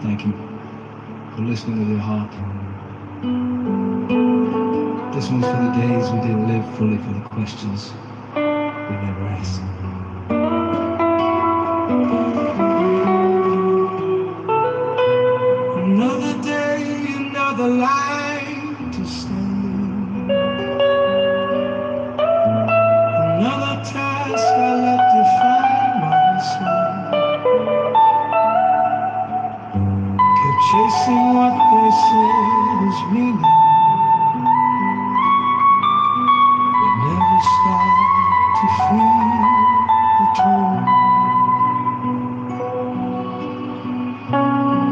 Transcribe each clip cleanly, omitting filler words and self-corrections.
Thank you for listening with your heart. This one's for the days we didn't live fully, for the questions we never asked. Another day, another line to stand. Another task I left to find myself. Kept chasing what they said was meaning, but never stopped to feel the tone.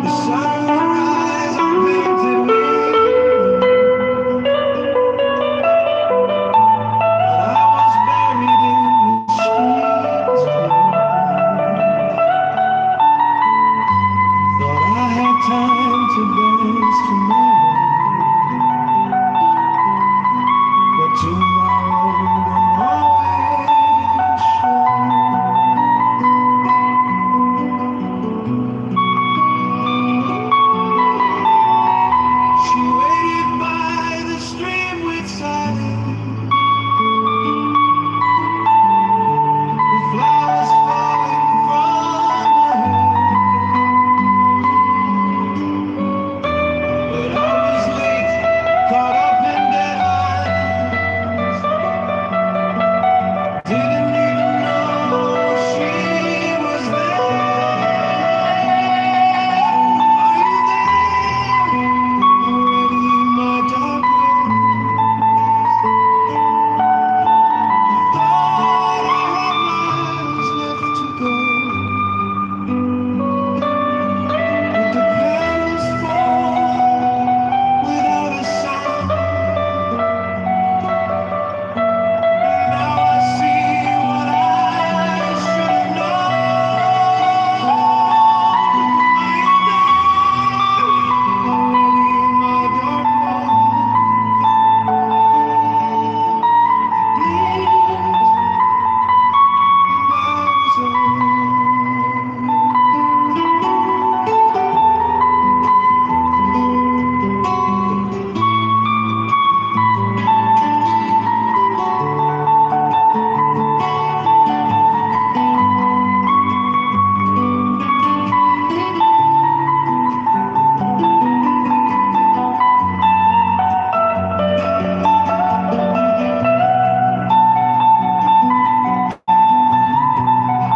The sunrise on painted wings, but I was buried in the streets below. Thought I had time to dance tomorrow, but tomorrow don't always show. She waited by the stream with silence, with flowers falling from her hair. But I was late, caught up in deadlines. Didn't even know she was there. Are you there? Already in my dark room. Thought I had miles left to go. But the petals fall without a sound. And now I see what I should have known. Are you there? Already in my dark room. Please, and I was alone.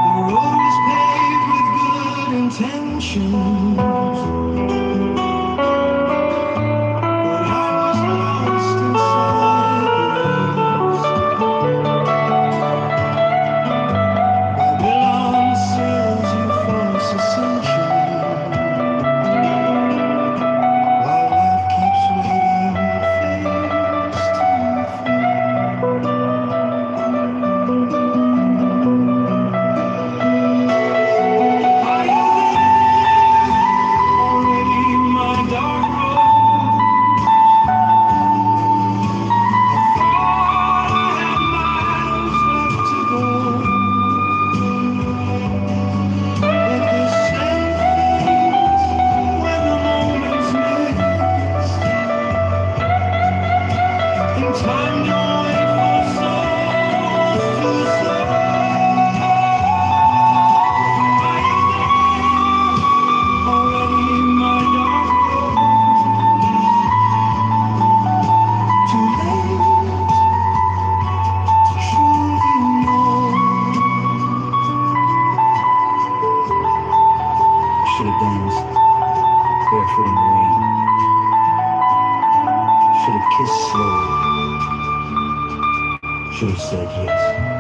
The road was paved with good intentions, but I was lost inside the waves. Babylon sells you false ascension, while life keeps waiting face to Are you there? Already in my dark room. Thought I had miles left to go, but the same things when the moments miss, and time don't wait for souls to soar. Are you there? Already in my dark room. Too late to truly know. Should have danced barefoot in the rain. Should have kissed slowly. Should have said yes.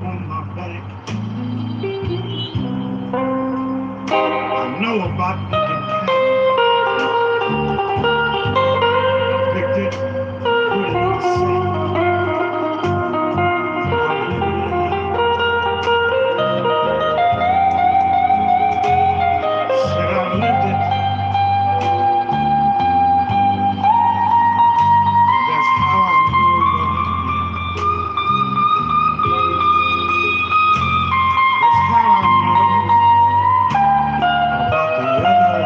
on my back. I know about picking cattle. Picked it, put it in the sack. Said I lived it. That's how I know what it meant. That's how I know about the other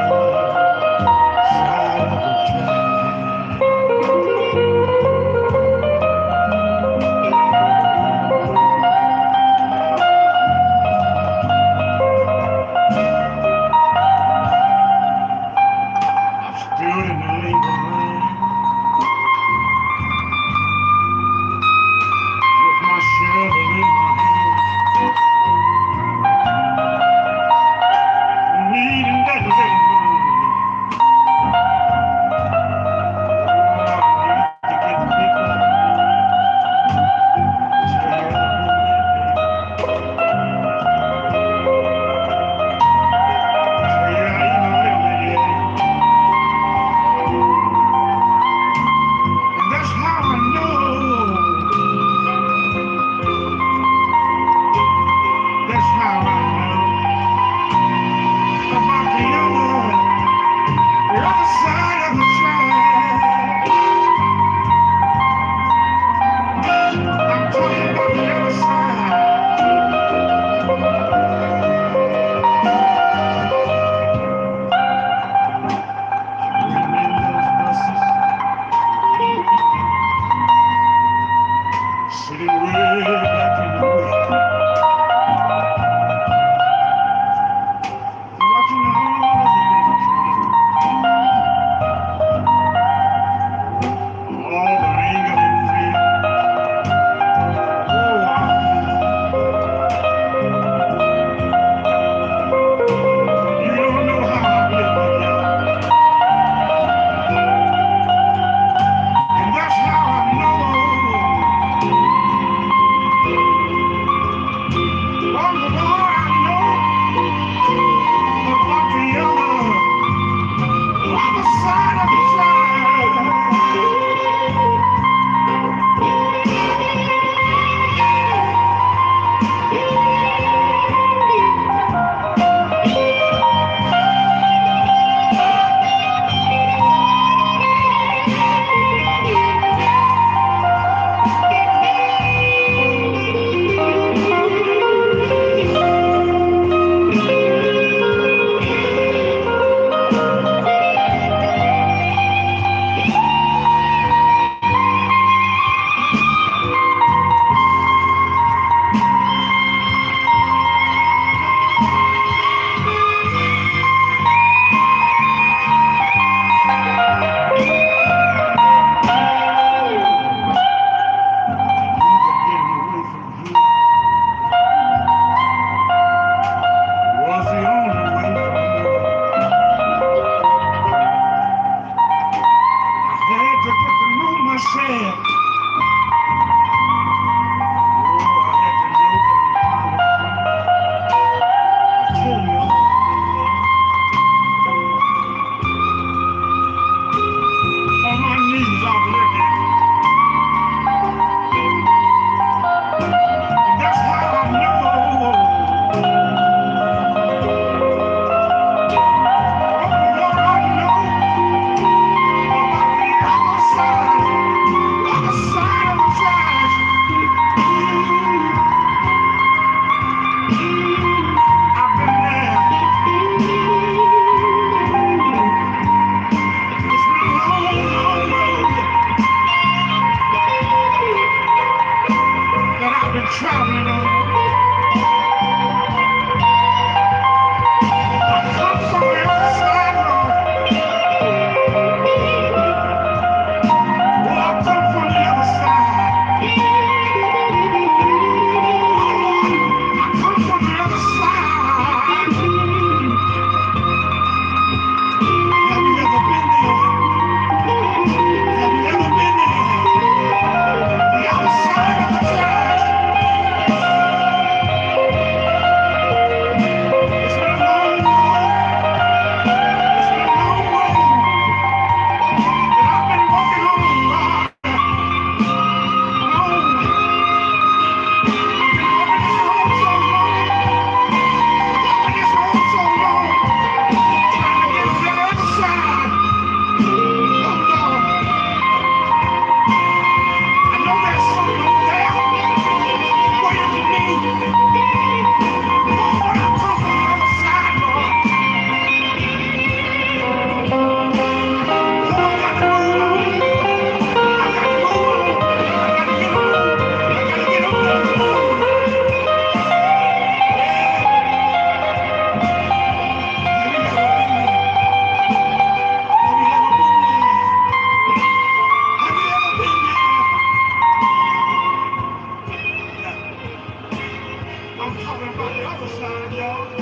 I'm talking about the other side, y'all.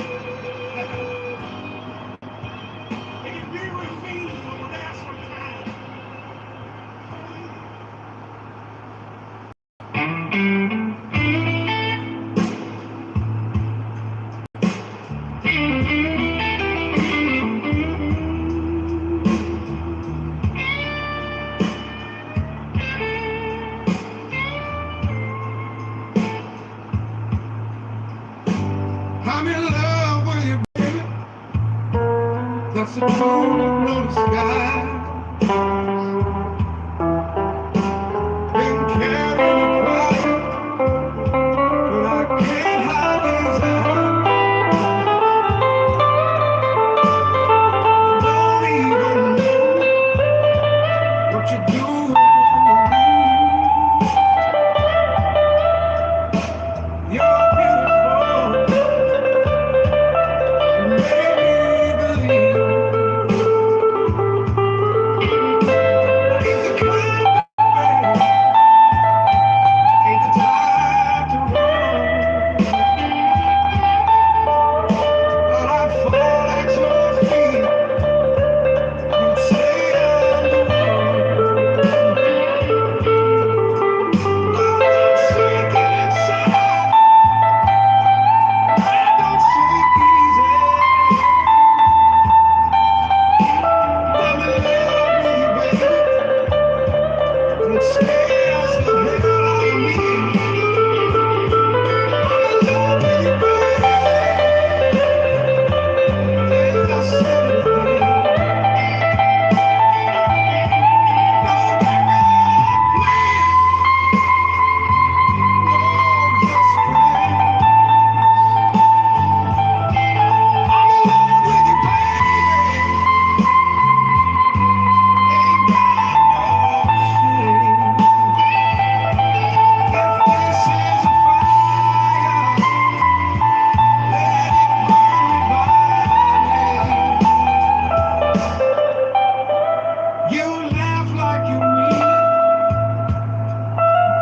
It can be with me over there sometime. I'm in love with you, baby. That's the truth, no disguise. Been carrying a quiet, but I can't hide these eyes. Don't even know what you're doing. You're beautiful. You make me believe. Ain't the kind of ain't the time to run. But I fall at your feet. You say I'm the one. But I'm sinking inside. I don't sleep easy. I'm in love with you, baby. And it scares the hell out of me. I'm in love with you, baby. Yes, I said it again. No backup plan, no just friends. I'm in love with you, baby. Ain't got no shame. If this is a fire, let it burn me by name. You laugh like you mean it,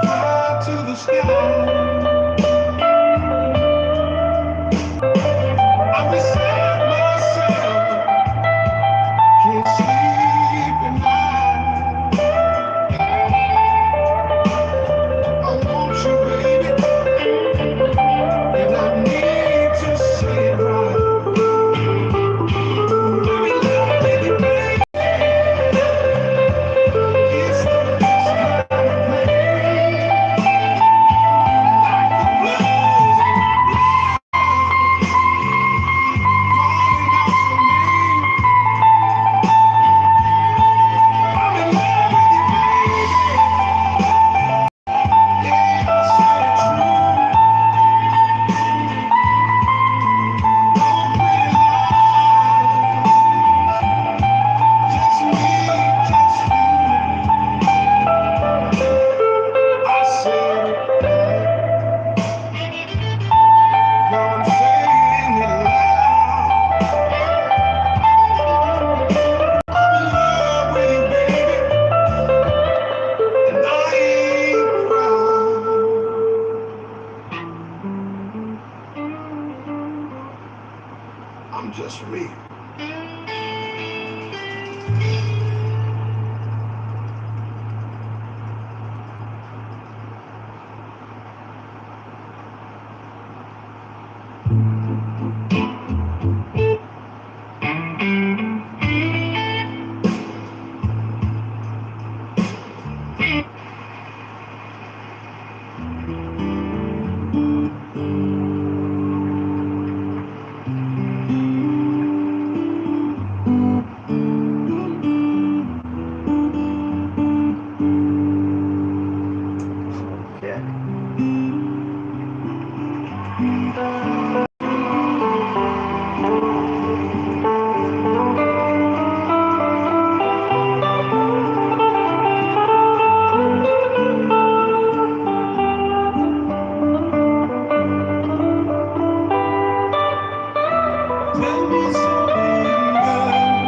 fly to the sky. I'm beside myself, can't sleep at night. I want you, baby, and I need to say it right. I'm in love with you, baby. It's the best kind of pain, like the blues in my blood, calling out your name. I'm in love with you, baby. Yeah, I said it true. No pretty lies, just me, just you. I said it, now I'm saying it loud. I'm in love with you, baby, and I ain't proud. I'm just me. Tell me something, girl.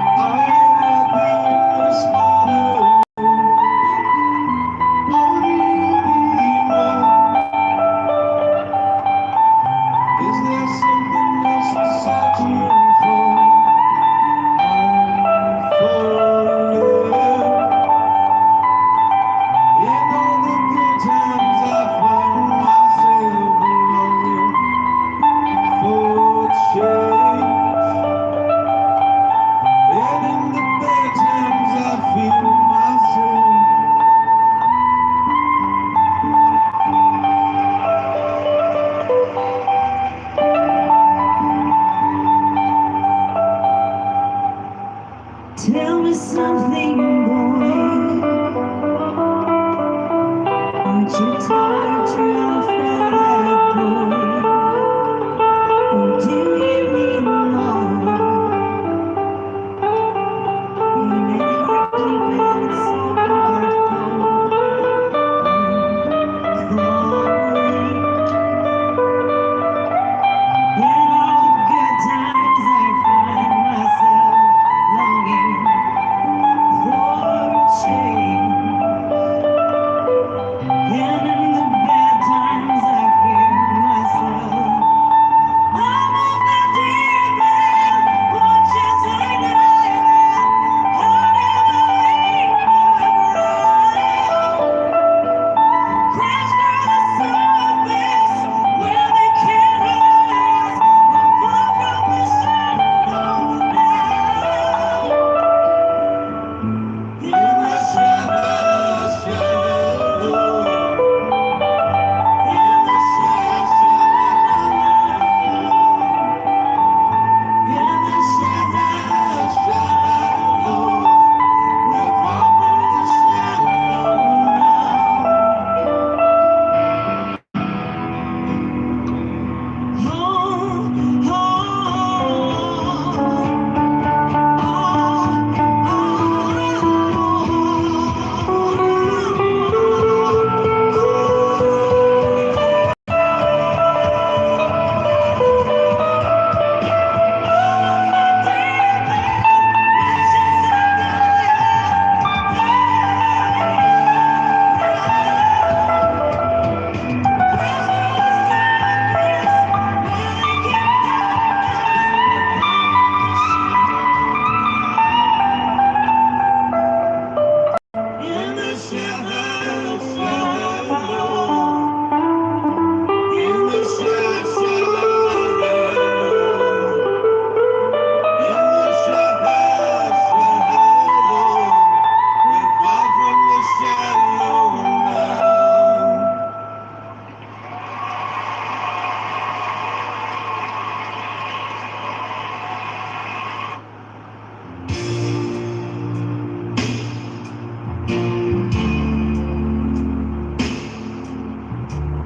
Are you happy with a smile? Are you dreaming?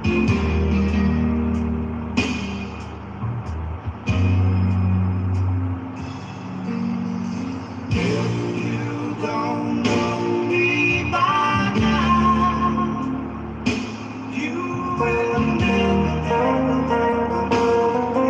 You don't know me by now. You will never know me.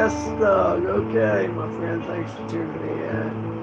Yes, dog. Okay, my friend. Thanks for tuning in.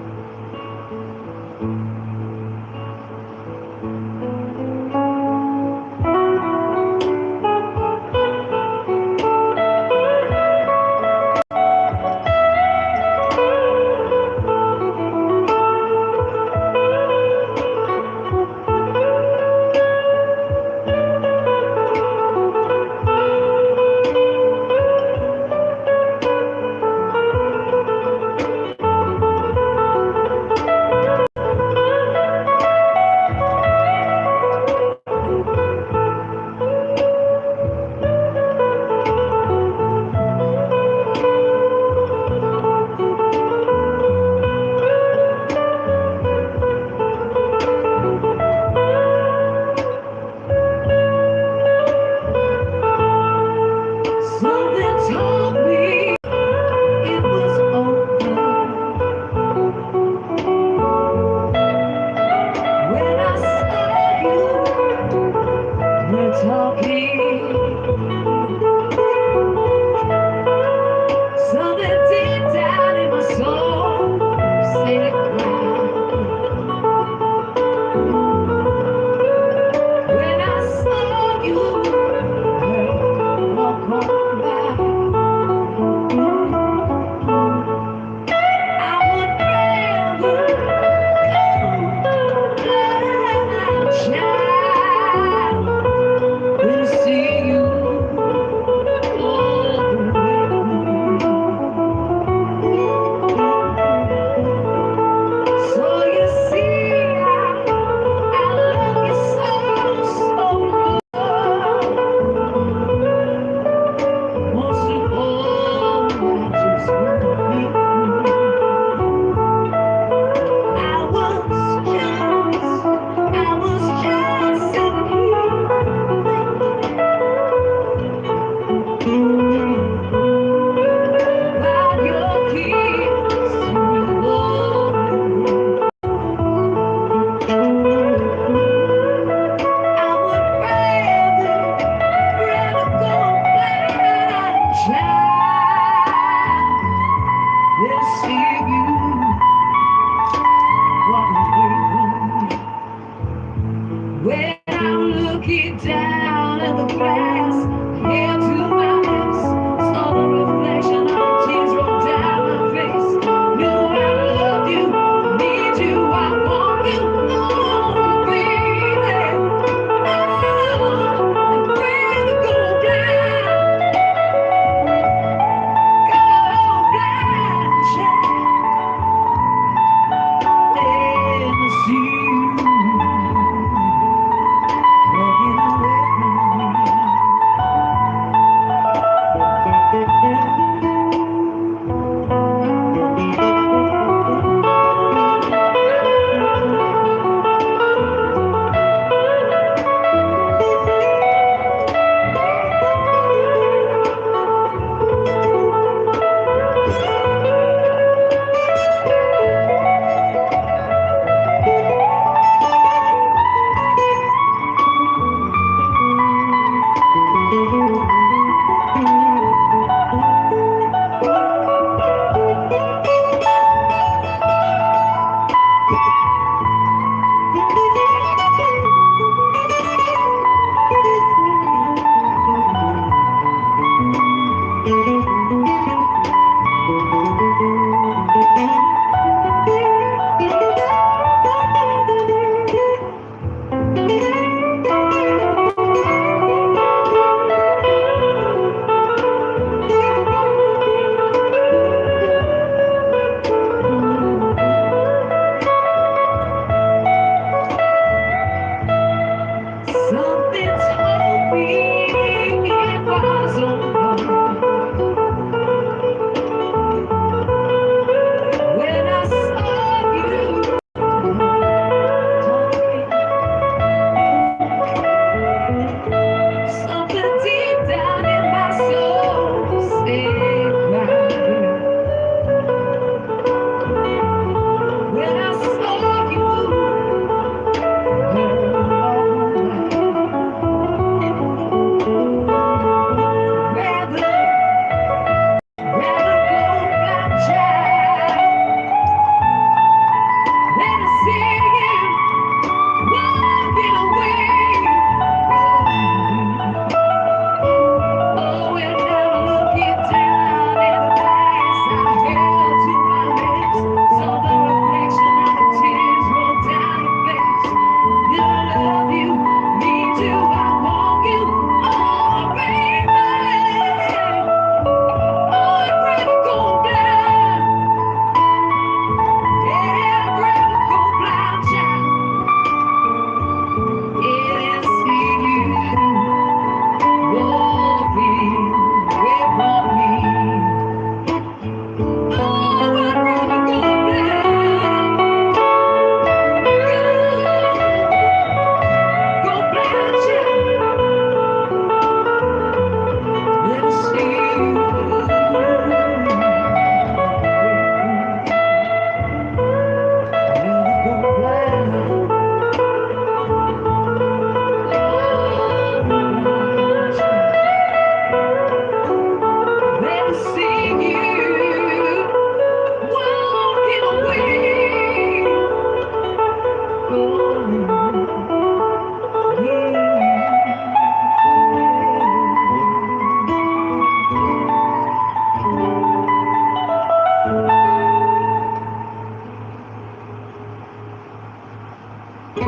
I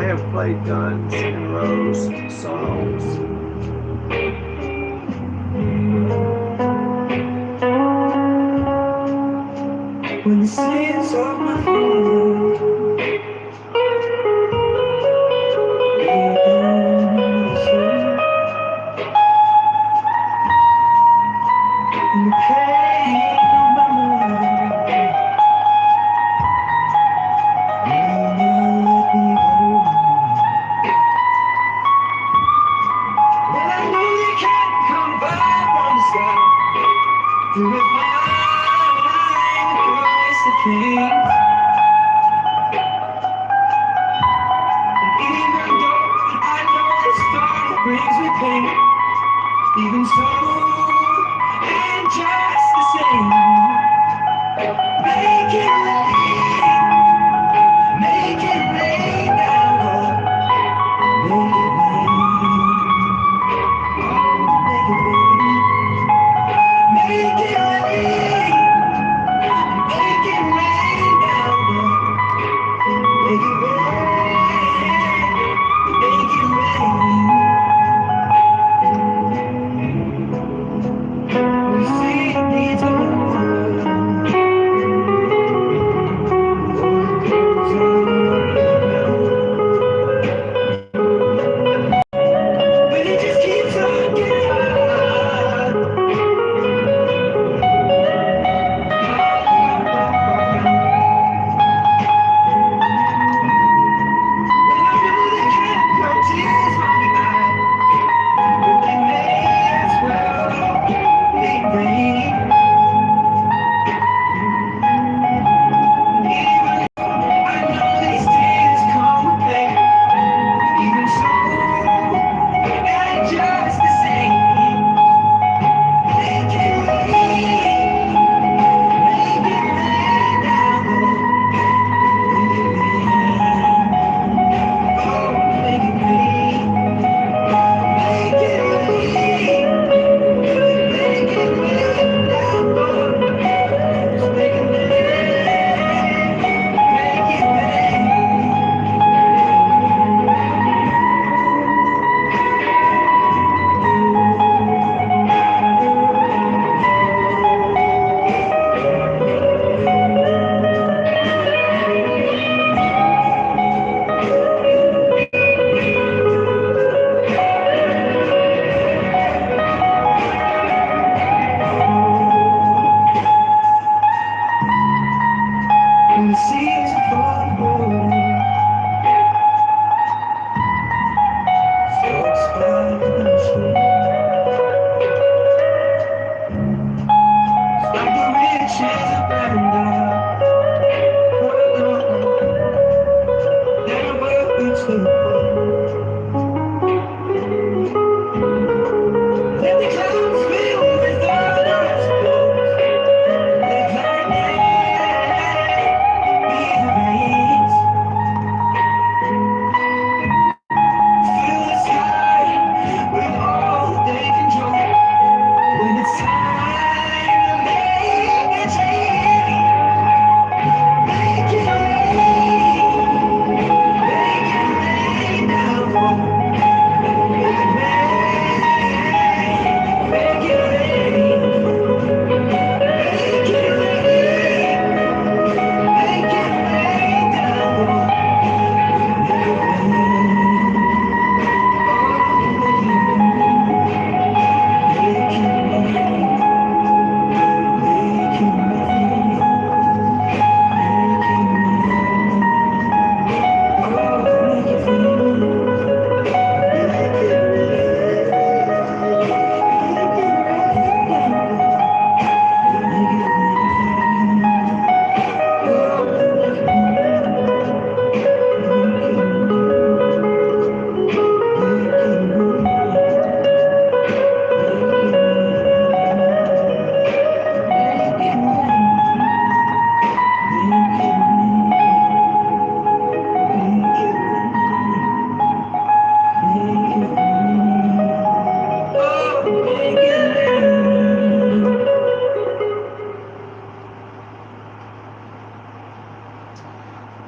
have played Guns N' Roses songs. When the sins of my father lay down in the sea, and the pain of my mother will not let me go. Well, I know they can't come back from the sky to refine the Christ of Kings. Even though I know this thought brings me pain, even so, and just the same, make it rain down, Lord, make it rain, oh, make it rain, make it rain, make it rain down, Lord, make it rain, make it rain. The sea needs a woman, but it just keeps on getting hard. And I know they can't come tears from the eye, but they may as well be rain. Even though I know these tears come with pain, even so, and just the same, make it rain down, Lord, make it rain, oh, make it rain, make it rain, make it rain down, Lord, just make it rain, make it rain. When the seas are falling, floats by the shore, like the riches of paradise, never reach the poor. Let the clouds fill with thunderous blows, let lightning be the rains, fill the sky with all that they control. When it's time to make a change, make it rain, make it rain.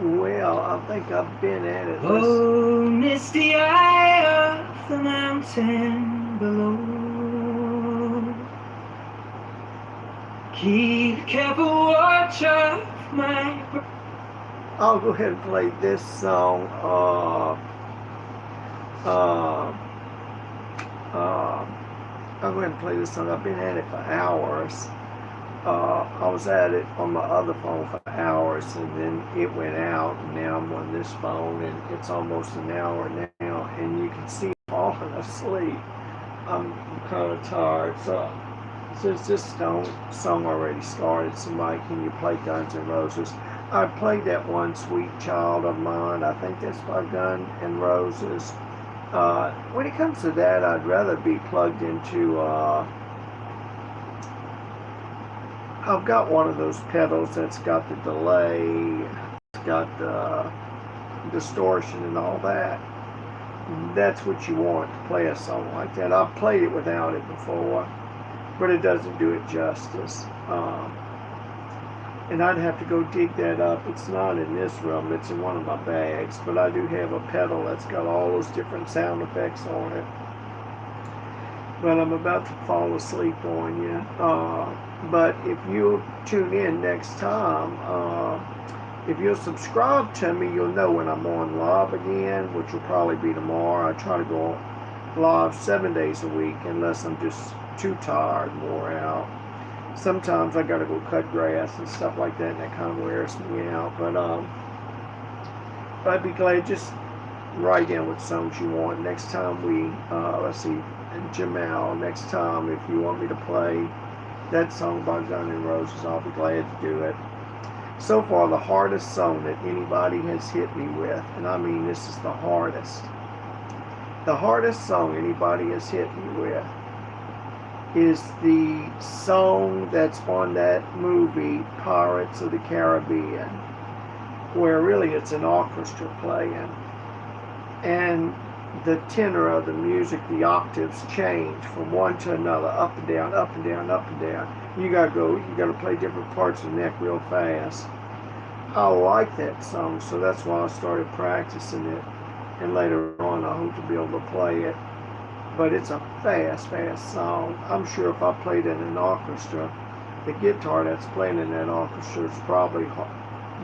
Well, I think I've been at it. Oh, misty eye of the mountain below, keep careful watch of my. I'll go ahead and play this song. Uh, uh, I'll go ahead and play this song. I've been at it for hours. I was at it on my other phone for hours, and then it went out, and now I'm on this phone, and it's almost an hour now, and you can see I'm falling asleep. I'm kind of tired, so since this song already started, somebody, can you play Guns N' Roses? I played that one, Sweet Child of Mine. I think that's by Guns N' Roses. When it comes to that, I'd rather be plugged into. I've got one of those pedals that's got the delay, it's got the distortion and all that. That's what you want to play a song like that. I've played it without it before, but it doesn't do it justice. And I'd have to go dig that up. It's not in this room, it's in one of my bags, but I do have a pedal that's got all those different sound effects on it. But I'm about to fall asleep on you. But if you tune in next time, if you'll subscribe to me, you'll know when I'm on live again, which will probably be tomorrow. I try to go live 7 days a week unless I'm just too tired and wore out. Sometimes I gotta go cut grass and stuff like that, and that kind of wears me out. But I'd be glad, just write in what songs you want. Next time let's see, Jamal, next time if you want me to play that song by Guns N' Roses, I'll be glad to do it. So far, the hardest song that anybody has hit me with, and I mean this is the hardest song anybody has hit me with, is the song that's on that movie, Pirates of the Caribbean, where really it's an orchestra playing. And the tenor of the music, the octaves change from one to another, up and down, up and down, up and down. You gotta play different parts of the neck real fast. I like that song, so that's why I started practicing it. And later on, I hope to be able to play it. But it's a fast song. I'm sure if I played in an orchestra, the guitar that's playing in that orchestra is probably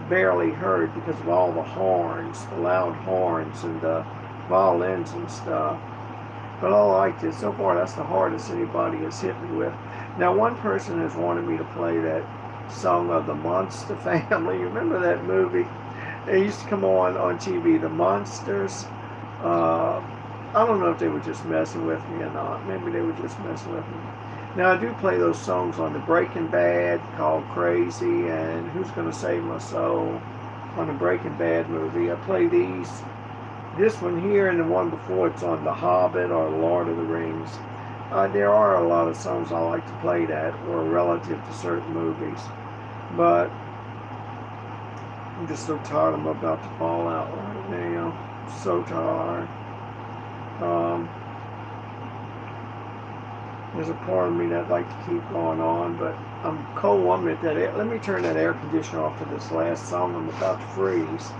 barely heard because of all the horns, the loud horns, and the violins and stuff. But I like this. So far, that's the hardest anybody has hit me with. Now, one person has wanted me to play that song of the Monster Family. You remember that movie? It used to come on TV, The Monsters. I don't know if they were just messing with me or not. Maybe they were just messing with me. Now, I do play those songs on the Breaking Bad, called Crazy, and Who's Gonna Save My Soul, on the Breaking Bad movie. I play these. This one here and the one before, it's on The Hobbit or Lord of the Rings. There are a lot of songs I like to play that were relative to certain movies. But I'm just so tired, I'm about to fall out right now. So tired. There's a part of me that'd like to keep going on, but I'm cold. 1 minute. Let me turn that air conditioner off for this last song. I'm about to freeze.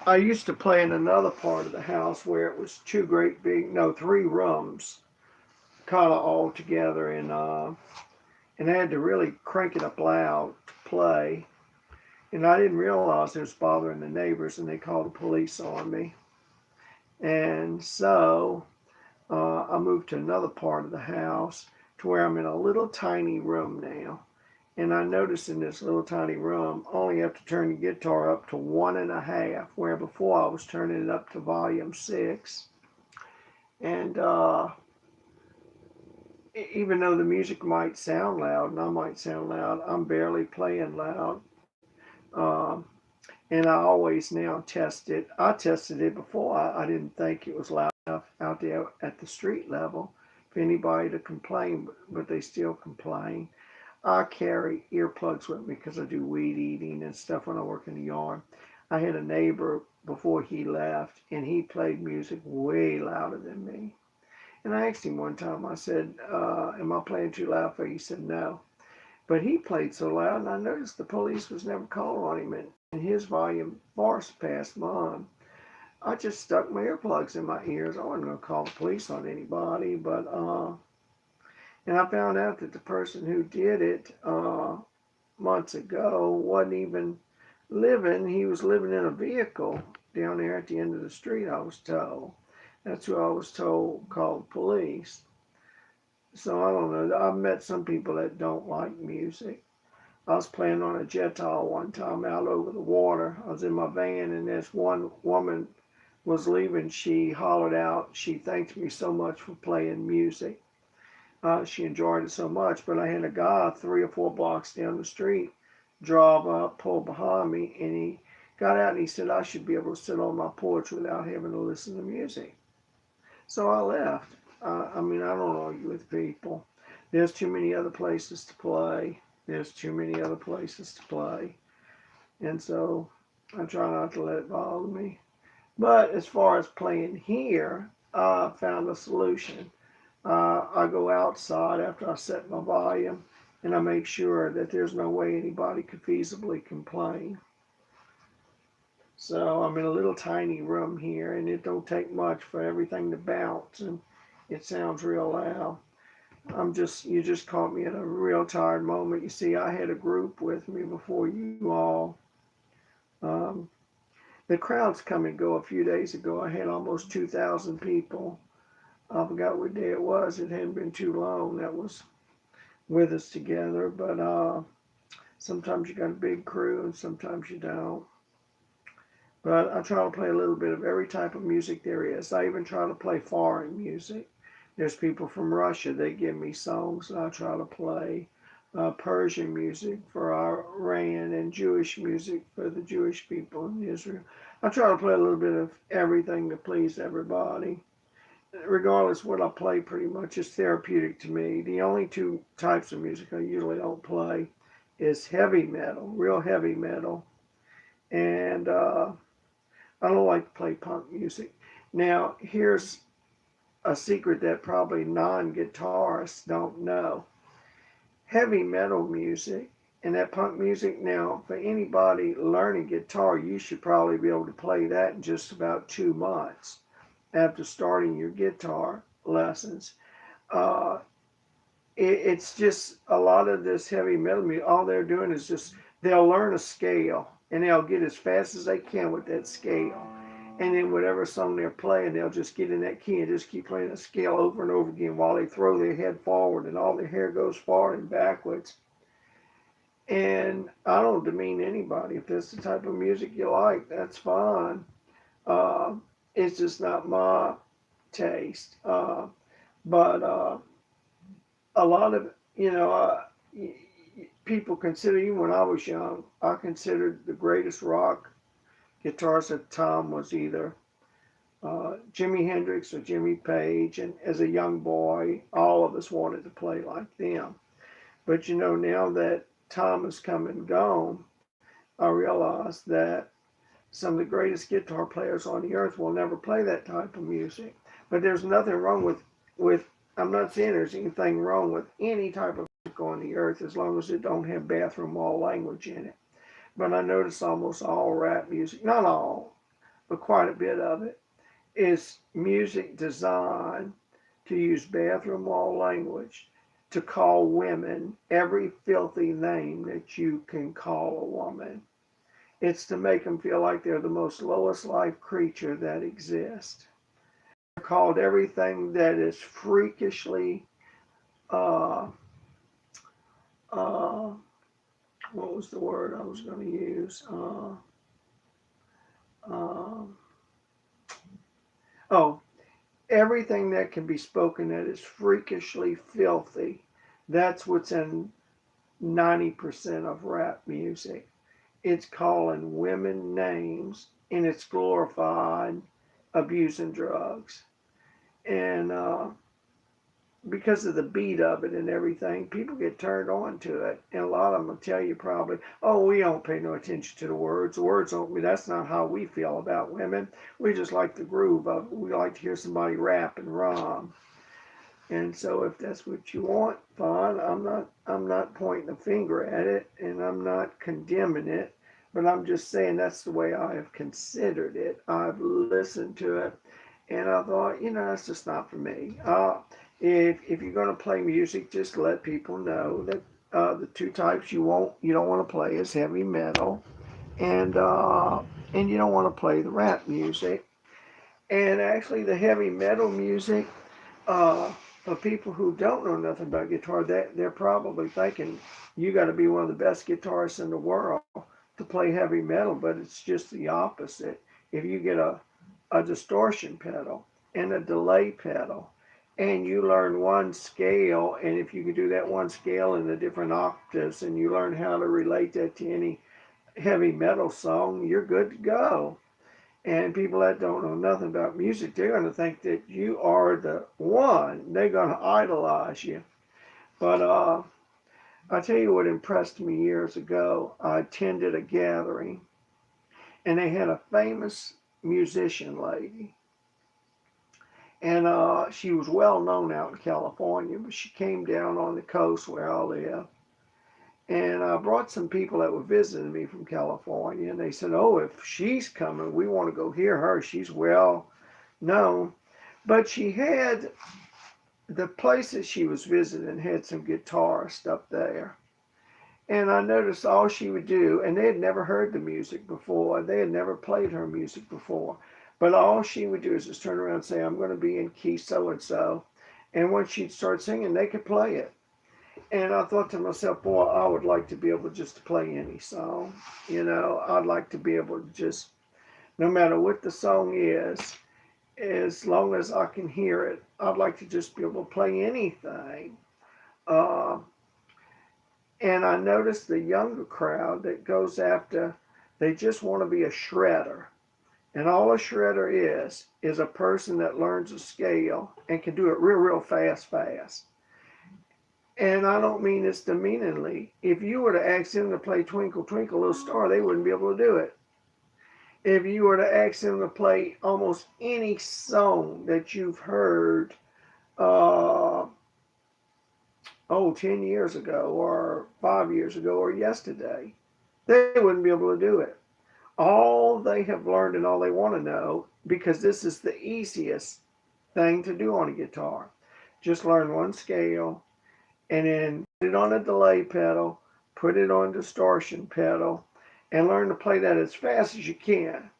I used to play in another part of the house where it was three rooms, kind of all together, and I had to really crank it up loud to play. And I didn't realize it was bothering the neighbors, and they called the police on me. And so I moved to another part of the house to where I'm in a little tiny room now. And I noticed in this little tiny room, I only have to turn the guitar up to 1.5, where before I was turning it up to volume 6. And even though the music might sound loud, and I might sound loud, I'm barely playing loud. Um, and I always now test it. I tested it before. I didn't think it was loud enough out there at the street level for anybody to complain, but they still complain. I carry earplugs with me because I do weed eating and stuff when I work in the yard. I had a neighbor before he left, and he played music way louder than me. And I asked him one time, I said, am I playing too loud for you? He said, no. But he played so loud, and I noticed the police was never called on him, and his volume far surpassed mine. I just stuck my earplugs in my ears. I wasn't going to call the police on anybody, but and I found out that the person who did it months ago wasn't even living. He was living in a vehicle down there at the end of the street, I was told. That's who I was told called police. So I don't know. I've met some people that don't like music. I was playing on a jetall one time out over the water. I was in my van, and this one woman was leaving. She hollered out, she thanked me so much for playing music. She enjoyed it so much, but I had a guy 3 or 4 blocks down the street drive up, pull behind me, and he got out and he said I should be able to sit on my porch without having to listen to music. So I left. I mean, I don't argue with people. There's too many other places to play. There's too many other places to play. And so I try not to let it bother me. But as far as playing here, I found a solution. I go outside after I set my volume, and I make sure that there's no way anybody could feasibly complain. So I'm in a little tiny room here, and it don't take much for everything to bounce, and it sounds real loud. You just caught me at a real tired moment. You see, I had a group with me before you all. Um, the crowds come and go. A few days ago, I had almost 2,000 people. I forgot what day it was. It hadn't been too long that was with us together. But sometimes you got a big crew, and sometimes you don't. But I try to play a little bit of every type of music there is. I even try to play foreign music. There's people from Russia, they give me songs, and I try to play Persian music for Iran and Jewish music for the Jewish people in Israel. I try to play a little bit of everything to please everybody. Regardless of what I play, pretty much is therapeutic to me. The only two types of music I usually don't play is heavy metal, real heavy metal, and I don't like to play punk music. Now, here's a secret that probably non-guitarists don't know. Heavy metal music and that punk music, now, for anybody learning guitar, you should probably be able to play that in just about 2 months after starting your guitar lessons. Uh, it's just a lot of this heavy metal music. All they're doing is just they'll learn a scale and they'll get as fast as they can with that scale. And then whatever song they're playing, they'll just get in that key and just keep playing the scale over and over again while they throw their head forward and all their hair goes forward and backwards. And I don't demean anybody. If that's the type of music you like, that's fine. Uh, it's just not my taste. But a lot of, people consider, even when I was young, I considered the greatest rock guitarist at the time was either Jimi Hendrix or Jimmy Page. And as a young boy, all of us wanted to play like them. But now that time has come and gone, I realize that some of the greatest guitar players on the earth will never play that type of music. But there's nothing wrong with I'm not saying there's anything wrong with any type of music on the earth as long as it don't have bathroom wall language in it. But I notice almost all rap music, not all, but quite a bit of it, is music designed to use bathroom wall language to call women every filthy name that you can call a woman. It's to make them feel like they're the most lowest life creature that exists. They're called everything that is freakishly, uh, uh, what was the word I was going to use? Um, oh, everything that can be spoken that is freakishly filthy. That's what's in 90% of rap music. It's calling women names and it's glorified abusing drugs. And because of the beat of it and everything, people get turned on to it. And a lot of them will tell you probably, oh, we don't pay no attention to the words. The words don't, that's not how we feel about women. We just like the groove of it. We like to hear somebody rap and rhyme. And so if that's what you want, fine. I'm not pointing a finger at it and I'm not condemning it, but I'm just saying that's the way I have considered it. I've listened to it and I thought, that's just not for me. If you're going to play music, just let people know that the two types you don't want to play is heavy metal and you don't want to play the rap music. And actually, the heavy metal music, uh, for people who don't know nothing about guitar, they're probably thinking you got to be one of the best guitarists in the world to play heavy metal, but it's just the opposite. If you get a distortion pedal and a delay pedal, and you learn one scale, and if you can do that one scale in the different octaves, and you learn how to relate that to any heavy metal song, you're good to go. And people that don't know nothing about music, they're going to think that you are the one. They're going to idolize you. But I tell you what impressed me years ago. I attended a gathering, and they had a famous musician lady. And she was well known out in California, but she came down on the coast where I live. And I brought some people that were visiting me from California, and they said, "Oh, if she's coming, we want to go hear her. She's well known." But she had the places she was visiting had some guitarists up there. And I noticed all she would do, and they had never heard the music before, they had never played her music before. But all she would do is just turn around and say, "I'm going to be in key so and so." And when she'd start singing, they could play it. And I thought to myself, boy, I would like to be able just to play any song. I'd like to be able to just, no matter what the song is, as long as I can hear it, I'd like to just be able to play anything. Uh, and I noticed the younger crowd that goes after, they just want to be a shredder. And all a shredder is a person that learns a scale and can do it real, real fast, fast. And I don't mean this demeaningly. If you were to ask them to play Twinkle, Twinkle, Little Star, they wouldn't be able to do it. If you were to ask them to play almost any song that you've heard, uh, 10 years ago or 5 years ago or yesterday, they wouldn't be able to do it. All they have learned and all they want to know, because this is the easiest thing to do on a guitar, just learn one scale and then put it on a delay pedal, put it on distortion pedal, and learn to play that as fast as you can.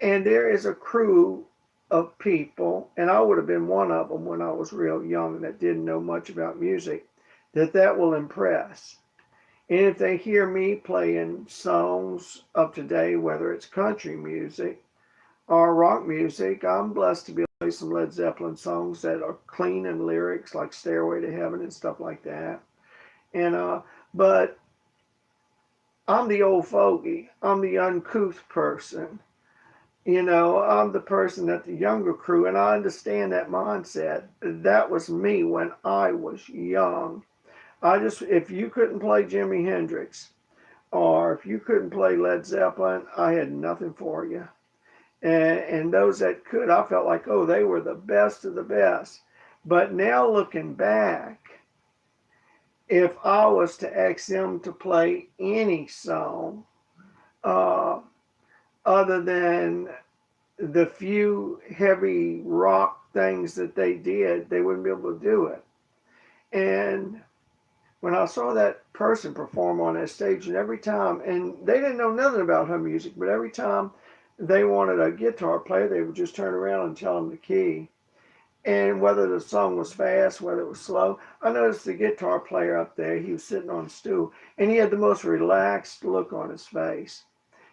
And there is a crew of people, and I would have been one of them when I was real young that didn't know much about music, that will impress. And if they hear me playing songs of today, whether it's country music or rock music, I'm blessed to be able to play some Led Zeppelin songs that are clean in lyrics, like "Stairway to Heaven" and stuff like that. And but I'm the old fogey. I'm the uncouth person. I'm the person that the younger crew, and I understand that mindset. That was me when I was young. If you couldn't play Jimi Hendrix, or if you couldn't play Led Zeppelin, I had nothing for you. And those that could, I felt like, oh, they were the best of the best. But now looking back, if I was to ask them to play any song, uh, other than the few heavy rock things that they did, they wouldn't be able to do it. And when I saw that person perform on that stage, and every time, and they didn't know nothing about her music, but every time they wanted a guitar player, they would just turn around and tell them the key. And whether the song was fast, whether it was slow, I noticed the guitar player up there, he was sitting on a stool, and he had the most relaxed look on his face.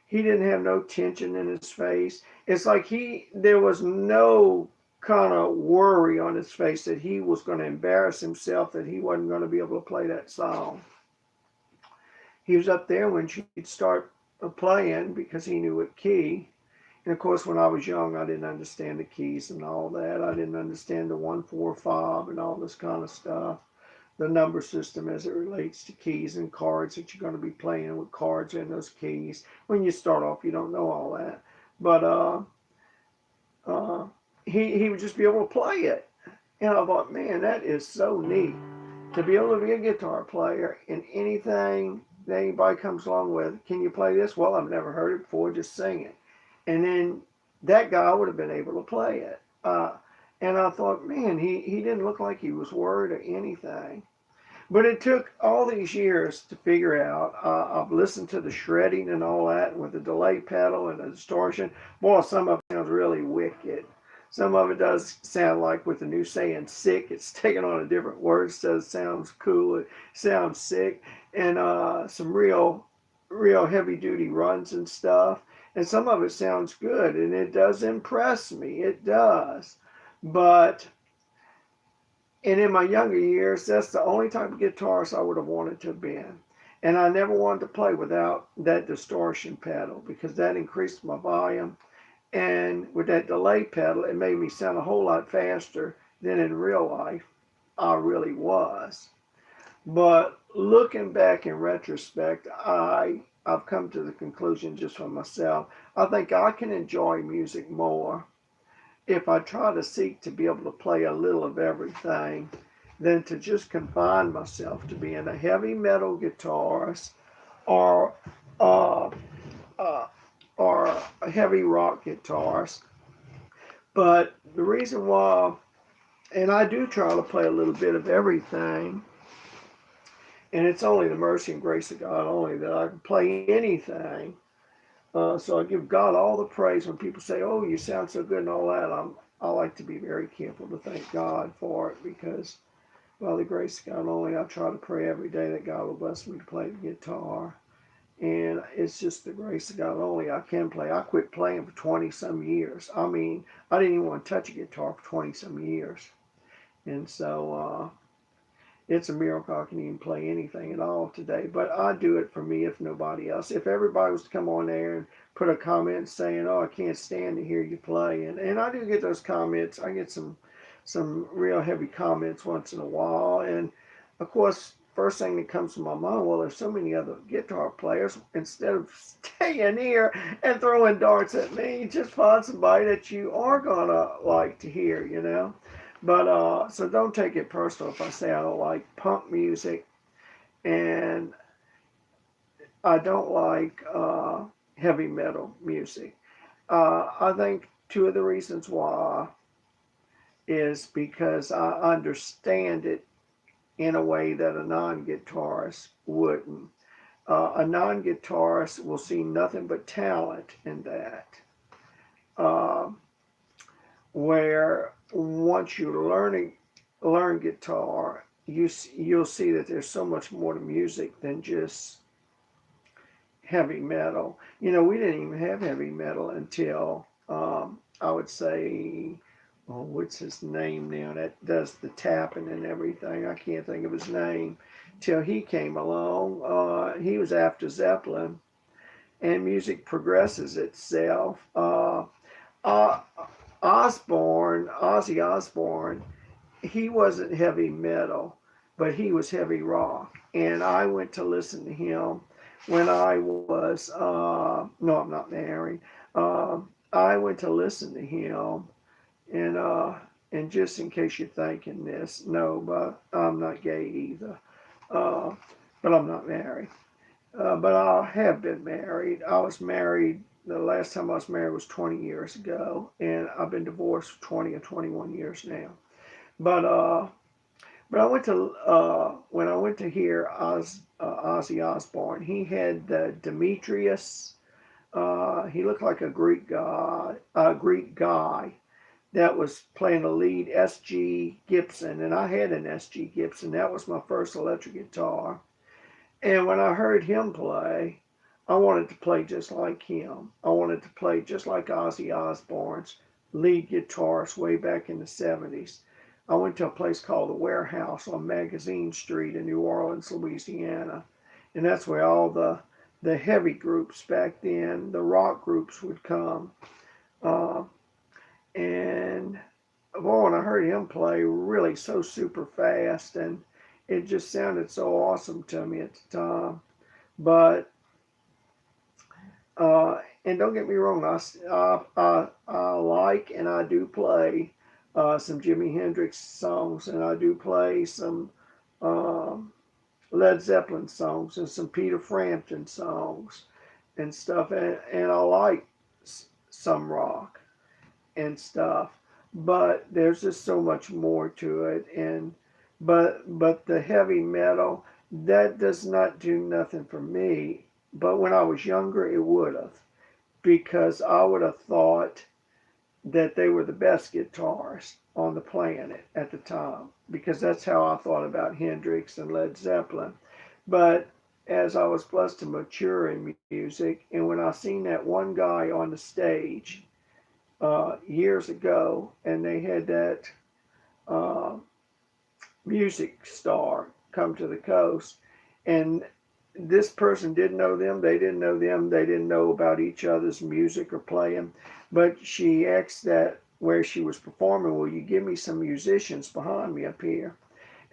He didn't have no tension in his face. It's like there was no kind of worry on his face that he was going to embarrass himself, that he wasn't going to be able to play that song. He was up there when she'd start playing because he knew what key. And of course, when I was young, I didn't understand the keys and all that. I didn't understand the 1, 4, 5 and all this kind of stuff. The number system as it relates to keys and chords that you're going to be playing with chords and those keys. When you start off, you don't know all that. But uh, he would just be able to play it. And I thought, man, that is so neat to be able to be a guitar player in anything that anybody comes along with. Can you play this? Well, I've never heard it before. Just sing it. And then that guy would have been able to play it. And I thought, man, he didn't look like he was worried or anything. But it took all these years to figure out. I've listened to the shredding and all that with the delay pedal and the distortion. Boy, some of it sounds really wicked. Some of it does sound like with the new saying sick, it's taken on a different word. So it sounds cool, it sounds sick. And some real heavy duty runs and stuff. And some of it sounds good and it does impress me. It does. But and in my younger years, that's the only type of guitarist I would have wanted to have been. And I never wanted to play without that distortion pedal because that increased my volume. And with that delay pedal, it made me sound a whole lot faster than in real life I really was. But looking back in retrospect, I've come to the conclusion just for myself. I think I can enjoy music more if I try to seek to be able to play a little of everything than to just confine myself to being a heavy metal guitarist or uh, uh, or a heavy rock guitarist. But the reason why, and I do try to play a little bit of everything, and it's only the mercy and grace of God only that I can play anything. So I give God all the praise when people say, "Oh, you sound so good" and all that. I like to be very careful to thank God for it because, by the grace of God only, I try to pray every day that God will bless me to play the guitar. And it's just the grace of God only I can play. I quit playing for 20 some years. I mean, I didn't even want to touch a guitar for 20 some years. And so it's a miracle I can even play anything at all today. But I do it for me, if nobody else. If everybody was to come on there and put a comment saying, "Oh, I can't stand to hear you play," and I do get those comments. I get some real heavy comments once in a while. And of course, first thing that comes to my mind, well, there's so many other guitar players. Instead of staying here and throwing darts at me, just find somebody that you are gonna like to hear, you know. But so don't take it personal if I say I don't like punk music and I don't like heavy metal music. I think two of the reasons why is because I understand it in a way that a non-guitarist wouldn't. A non-guitarist will see nothing but talent in that. Uh, where once you learn guitar, you'll see that there's so much more to music than just heavy metal. You know, we didn't even have heavy metal until I would say, oh, what's his name now? That does the tapping and everything. I can't think of his name. Till he came along, he was after Zeppelin, and music progresses itself. Uh, Ozzy Osbourne, he wasn't heavy metal, but he was heavy rock. And I went to listen to him when I was, no, I'm not married. I went to listen to him, and just in case you're thinking this, no, but I'm not gay either. Uh, but I'm not married. But I have been married. I was married, the last time I was married was 20 years ago, and I've been divorced for 20 or 21 years now. But but I went to when I went to hear Ozzy Osbourne, he had Demetrius. He looked like a Greek guy that was playing the lead S.G. Gibson, and I had an S.G. Gibson. That was my first electric guitar. And when I heard him play, I wanted to play just like him. I wanted to play just like Ozzy Osbourne's lead guitarist way back in the 70s. I went to a place called the Warehouse on Magazine Street in New Orleans, Louisiana. And that's where all the heavy groups back then, the rock groups would come. Uh, and boy, when I heard him play really so super fast, and it just sounded so awesome to me at the time. But and don't get me wrong, I like and I do play some Jimi Hendrix songs, and I do play some um, Led Zeppelin songs and some Peter Frampton songs and stuff, and I like some rock and stuff, but there's just so much more to it, and but the heavy metal, that does not do nothing for me. But when I was younger, it would have, because I would have thought that they were the best guitarists on the planet at the time, because that's how I thought about Hendrix and Led Zeppelin. But as I was blessed to mature in music, and when I seen that one guy on the stage years ago, and they had that uh, music star come to the coast, and this person didn't know them, they didn't know them, they didn't know about each other's music or playing, but she asked that where she was performing, will you give me some musicians behind me up here?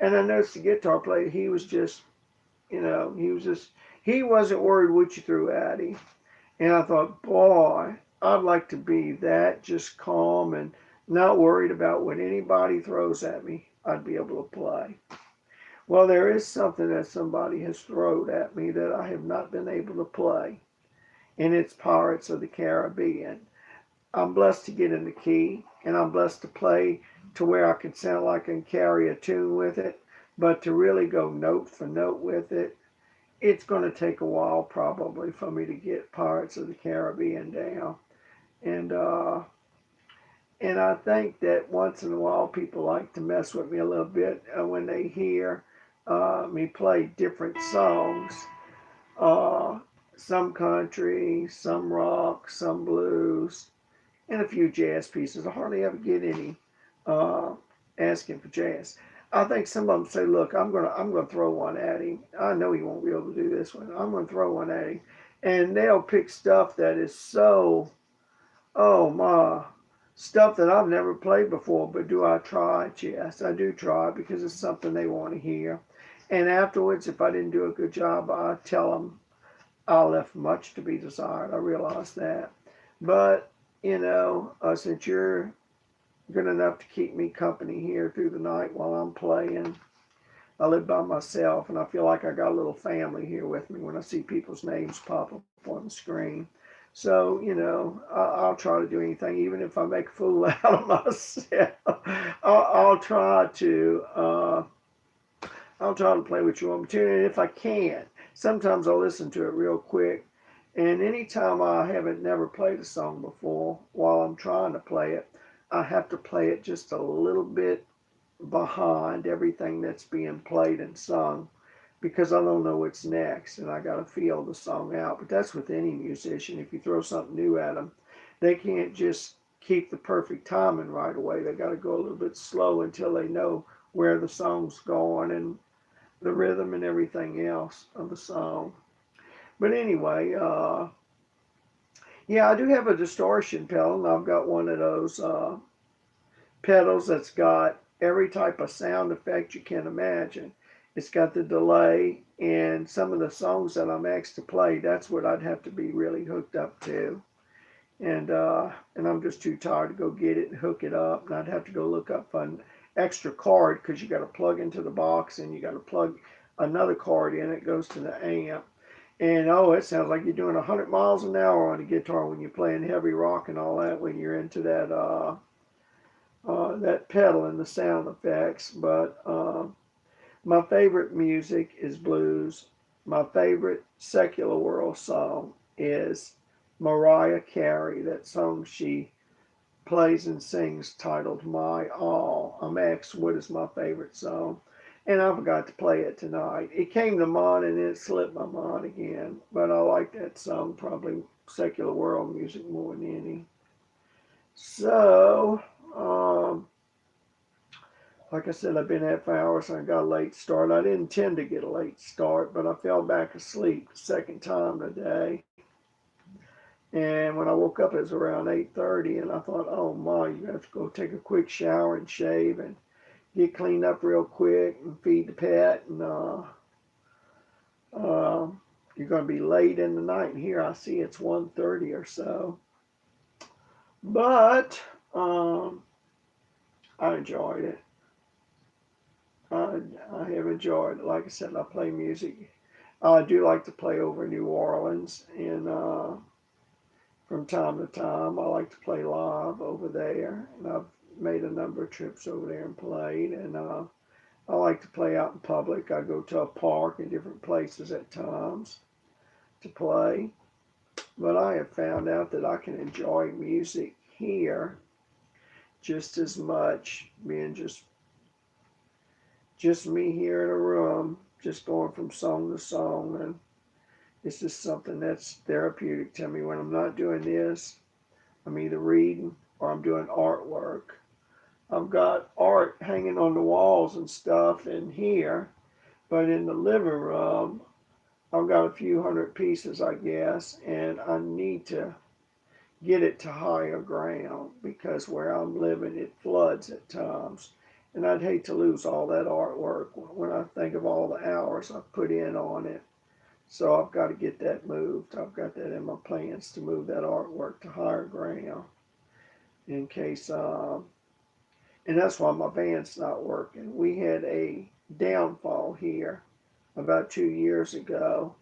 And I noticed the guitar player, he was just, he wasn't worried what you threw at him. And I thought, boy, I'd like to be that, just calm and not worried about what anybody throws at me. I'd be able to play. Well, there is something that somebody has thrown at me that I have not been able to play, and it's Pirates of the Caribbean. I'm blessed to get in the key, and I'm blessed to play to where I can sound like I can carry a tune with it, but to really go note for note with it, it's going to take a while probably for me to get Pirates of the Caribbean down. And and I think that once in a while people like to mess with me a little bit when they hear me play different songs. Uh, some country, some rock, some blues, and a few jazz pieces. I hardly ever get any uh, asking for jazz. I think some of them say, "Look, I'm gonna throw one at him. I know he won't be able to do this one. I'm gonna throw one at him," and they'll pick stuff that is so, oh my, stuff that I've never played before. But do I try it? Yes, I do try it because it's something they want to hear. And afterwards, if I didn't do a good job, I tell them I left much to be desired. I realize that, but since you're good enough to keep me company here through the night while I'm playing. I live by myself, and I feel like I got a little family here with me when I see people's names pop up on the screen. So, I'll try to do anything, even if I make a fool out of myself. I'll try to. I'll try to play what you want me to, and if I can't, sometimes I'll listen to it real quick. And anytime I haven't never played a song before, while I'm trying to play it, I have to play it just a little bit behind everything that's being played and sung because I don't know what's next and I got to feel the song out. But that's with any musician. If you throw something new at them, they can't just keep the perfect timing right away. They got to go a little bit slow until they know where the song's going and the rhythm and everything else of the song. But anyway, yeah, I do have a distortion pedal, and I've got one of those pedals that's got every type of sound effect you can imagine. It's got the delay, and some of the songs that I'm asked to play, that's what I'd have to be really hooked up to. And I'm just too tired to go get it and hook it up, and I'd have to go look up an extra cord because you got to plug into the box and you got to plug another cord in. It goes to the amp. And oh, it sounds like you're doing 100 miles an hour on a guitar when you're playing heavy rock and all that. When you're into that pedal and the sound effects. But my favorite music is blues. My favorite secular world song is Mariah Carey. That song she plays and sings titled "My All." I'm asked what is my favorite song, and I forgot to play it tonight. It came to mind and it slipped my mind again. But I like that song, probably secular world music more than any. So, like I said, I've been at for hours and I got a late start. I didn't intend to get a late start, but I fell back asleep the second time today. And when I woke up, it was around 8:30, and I thought, oh my, you have to go take a quick shower and shave and get cleaned up real quick and feed the pet, and uh, you're going to be late in the night. And here I see it's 1:30 or so. But I enjoyed it. I, I have enjoyed it. Like I said, I play music. I do like to play over New Orleans, and from time to time, I like to play live over there. And I've made a number of trips over there and played. And I like to play out in public. I go to a park and different places at times to play. But I have found out that I can enjoy music here just as much, being just me here in a room, just going from song to song, and it's just something that's therapeutic to me. When I'm not doing this, I'm either reading or I'm doing artwork. I've got art hanging on the walls and stuff in here, but in the living room, I've got a few hundred pieces, I guess, and I need to get it to higher ground because where I'm living, it floods at times. And I'd hate to lose all that artwork when I think of all the hours I've put in on it. So I've got to get that moved. I've got that in my plans to move that artwork to higher ground in case, and that's why my van's not working. We had a downfall here about 2 years ago,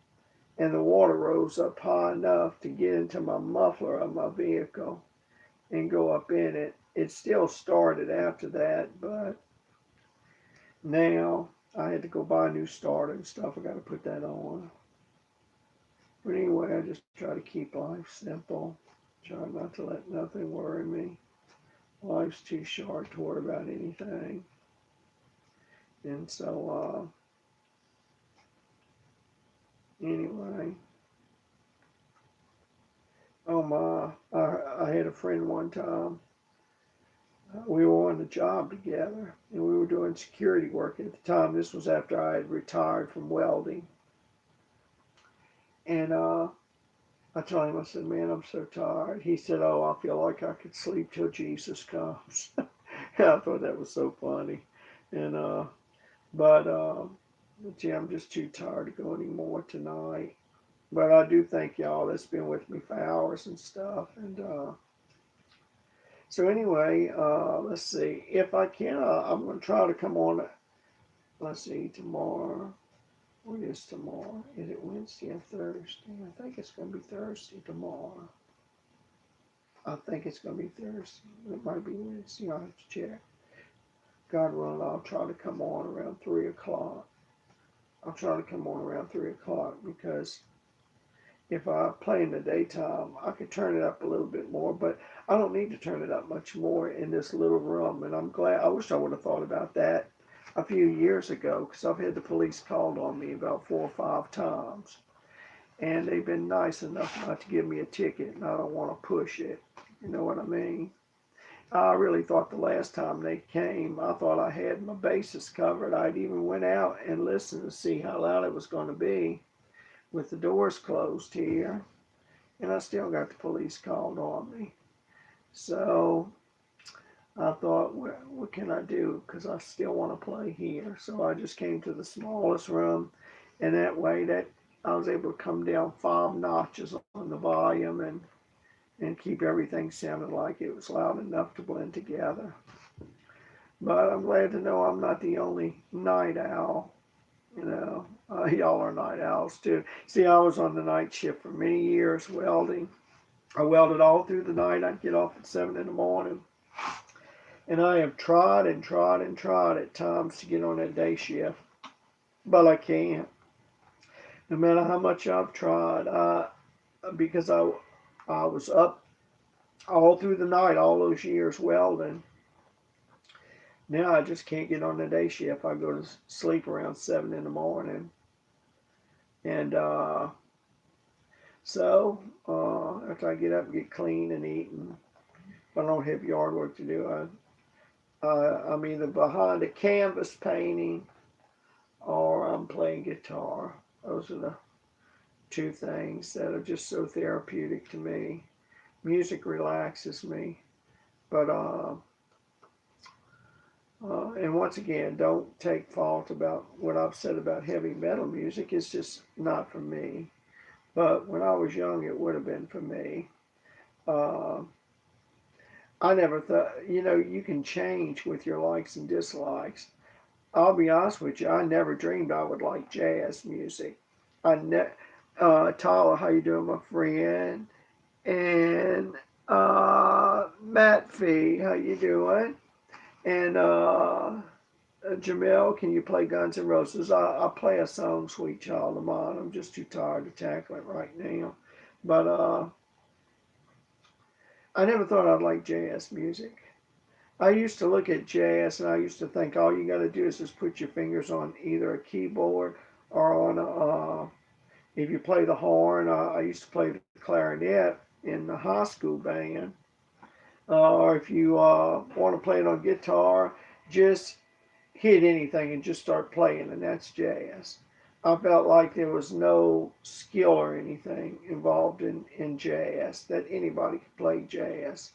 and the water rose up high enough to get into my muffler of my vehicle and go up in it. It still started after that, but now I had to go buy a new starter and stuff. I got to put that on. But anyway, I just try to keep life simple. Try not to let nothing worry me. Life's too short to worry about anything. And so, anyway, oh my, I had a friend one time. We were on a job together and we were doing security work at the time. This was after I had retired from welding. And I told him, I said, man, I'm so tired. He said, oh, I feel like I could sleep till Jesus comes. And I thought that was so funny. And, but, gee, I'm just too tired to go anymore tonight. But I do thank y'all that's been with me for hours and stuff. And so anyway, let's see. If I can, I'm going to try to come on. Let's see, tomorrow. What is tomorrow? Is it Wednesday or Thursday? I think it's going to be Thursday tomorrow. I think it's going to be Thursday. It might be Wednesday. I'll have to check. God willing, I'll try to come on around 3 o'clock. I'll try to come on around 3 o'clock because if I play in the daytime, I could turn it up a little bit more, but I don't need to turn it up much more in this little room. And I'm glad, I wish I would have thought about that a few years ago because I've had the police called on me about 4 or 5 times. And they've been nice enough not to give me a ticket, and I don't want to push it. You know what I mean? I really thought the last time they came, I thought I had my bases covered. I'd even went out and listened to see how loud it was going to be with the doors closed here, and I still got the police called on me. So I thought, what can I do? Because I still want to play here. So I just came to the smallest room, and that way that I was able to come down 5 notches on the volume and keep everything sounding like it was loud enough to blend together. But I'm glad to know I'm not the only night owl. You know, y'all are night owls too. See, I was on the night shift for many years welding. I welded all through the night. I'd get off at 7 in the morning. And I have tried and tried and tried at times to get on that day shift, but I can't. No matter how much I've tried, because I was up all through the night, all those years welding. Now I just can't get on the day shift. I go to sleep around 7 in the morning, and after I get up and get clean and eat, and if I don't have yard work to do, I'm either behind a canvas painting or I'm playing guitar. Those are the two things that are just so therapeutic to me. Music relaxes me, but and once again, don't take fault about what I've said about heavy metal music. It's just not for me. But when I was young, it would have been for me. Uh, I never thought, you can change with your likes and dislikes. I'll be honest with you, I never dreamed I would like jazz music. Tyler, how you doing, my friend? And Matt Fee, how you doing? And Jamel, can you play Guns N' Roses? I'll play a song, Sweet Child of Mine. I'm just too tired to tackle it right now. But I never thought I'd like jazz music. I used to look at jazz and I used to think all you got to do is just put your fingers on either a keyboard or on if you play the horn. I used to play the clarinet in the high school band. Or if you want to play it on guitar, just hit anything and just start playing, and that's jazz. I felt like there was no skill or anything involved in jazz, that anybody could play jazz.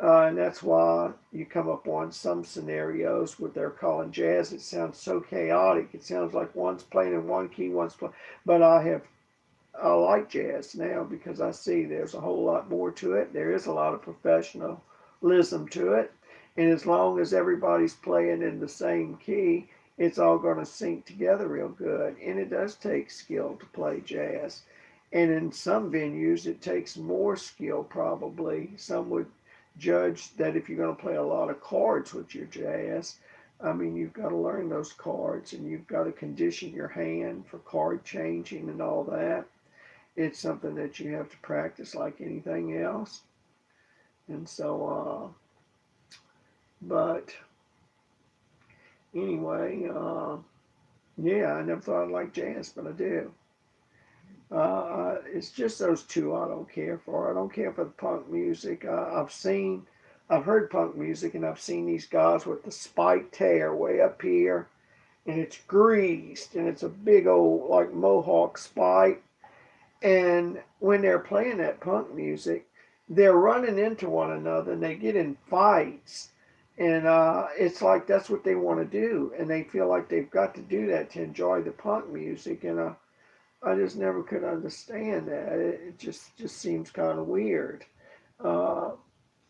And that's why you come up on some scenarios what they're calling jazz. It sounds so chaotic. It sounds like one's playing in one key, one's playing. But I like jazz now because I see there's a whole lot more to it. There is a lot of professionalism to it. And as long as everybody's playing in the same key, it's all going to sync together real good. And it does take skill to play jazz. And in some venues, it takes more skill, probably. Some would judge that if you're going to play a lot of chords with your jazz, I mean, you've got to learn those chords and you've got to condition your hand for chord changing and all that. It's something that you have to practice like anything else. And so, but anyway, yeah, I never thought I'd like jazz, but I do. It's just those two I don't care for. I don't care for the punk music. I've heard punk music, and I've seen these guys with the spiked hair way up here, and it's greased, and it's a big old like mohawk spike. And when they're playing that punk music, they're running into one another, and they get in fights. And it's like that's what they want to do, and they feel like they've got to do that to enjoy the punk music. And I just never could understand that. It just seems kind of weird. Uh,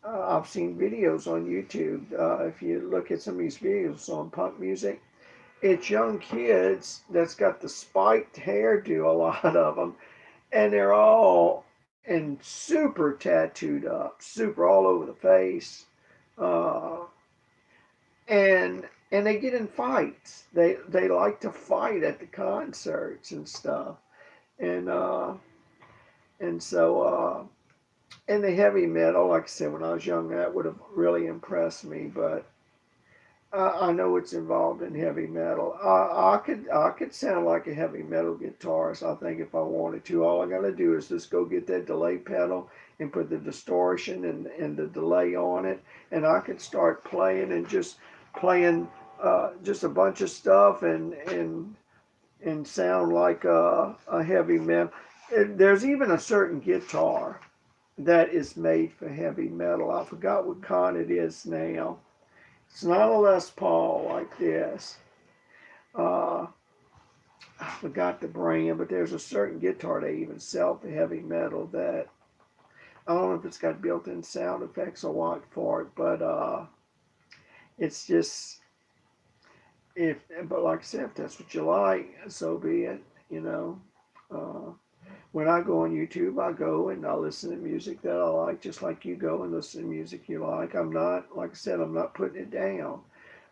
I've seen videos on YouTube. If you look at some of these videos on punk music, it's young kids that's got the spiked hairdo, a lot of them, and they're all and super tattooed up, super all over the face, uh, and they get in fights. They like to fight at the concerts and stuff, and and so and the heavy metal, like I said, when I was young, that would have really impressed me. But I know it's involved in heavy metal. I could sound like a heavy metal guitarist. I think if I wanted to, all I got to do is just go get that delay pedal and put the distortion and the delay on it, and I could start playing and just playing just a bunch of stuff and sound like a heavy metal. There's even a certain guitar that is made for heavy metal. I forgot what kind it is now. It's not a Les Paul like this. Uh, I forgot the brand, but there's a certain guitar they even sell for heavy metal that I don't know if it's got built-in sound effects or what for it, but it's just if. But like I said, if that's what you like, so be it. You know. Uh, when I go on YouTube, I go and I listen to music that I like, just like you go and listen to music you like. I'm not, like I said, I'm not putting it down.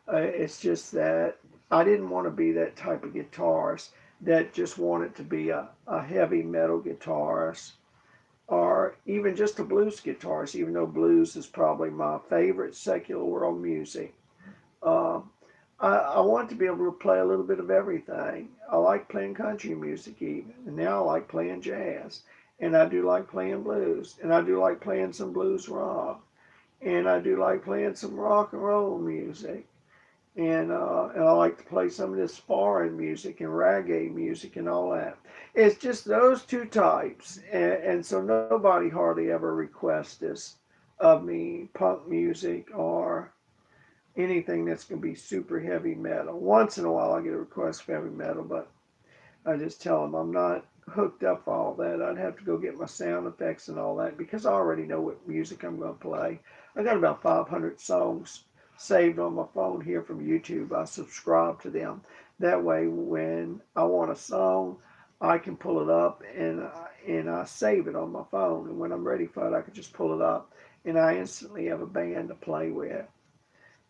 It's just that I didn't want to be that type of guitarist that just wanted to be a heavy metal guitarist or even just a blues guitarist, even though blues is probably my favorite secular world music. Uh, I want to be able to play a little bit of everything. I like playing country music even, and now I like playing jazz, and I do like playing blues, and I do like playing some blues rock, and I do like playing some rock and roll music, and I like to play some of this foreign music and reggae music and all that. It's just those two types, and so nobody hardly ever requests this of me, punk music or anything that's going to be super heavy metal. Once in a while, I get a request for heavy metal, but I just tell them I'm not. hooked up for all that. I'd have to go get my sound effects and all that because I already know what music I'm going to play. I got about 500 songs saved on my phone here from YouTube. I subscribe to them. That way, when I want a song, I can pull it up and I save it on my phone. And when I'm ready for it, I can just pull it up and I instantly have a band to play with.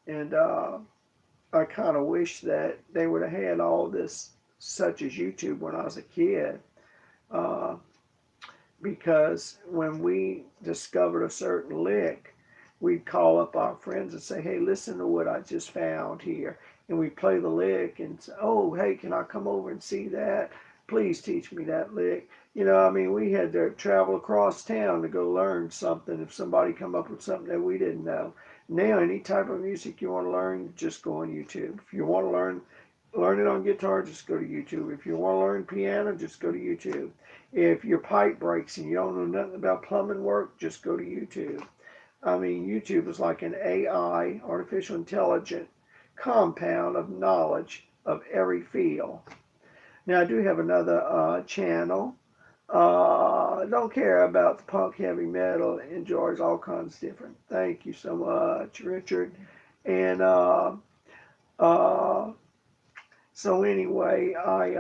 And I kind of wish that they would have had all this, such as YouTube, when I was a kid. Uh, because when we discovered a certain lick, we'd call up our friends and say, "Hey, listen to what I just found here." And we'd play the lick and say, "Oh, hey, can I come over and see that? Please teach me that lick." I mean, we had to travel across town to go learn something if somebody come up with something that we didn't know. Now, any type of music you want to learn, just go on YouTube. If you want to learn it on guitar, just go to YouTube. If you want to learn piano, just go to YouTube. If your pipe breaks and you don't know nothing about plumbing work, just go to YouTube. I mean, YouTube is like an AI, artificial intelligence, compound of knowledge of every field. Now, I do have another channel. Don't care about the punk, heavy metal, enjoys all kinds of different. Thank you so much, Richard. And uh, so anyway, I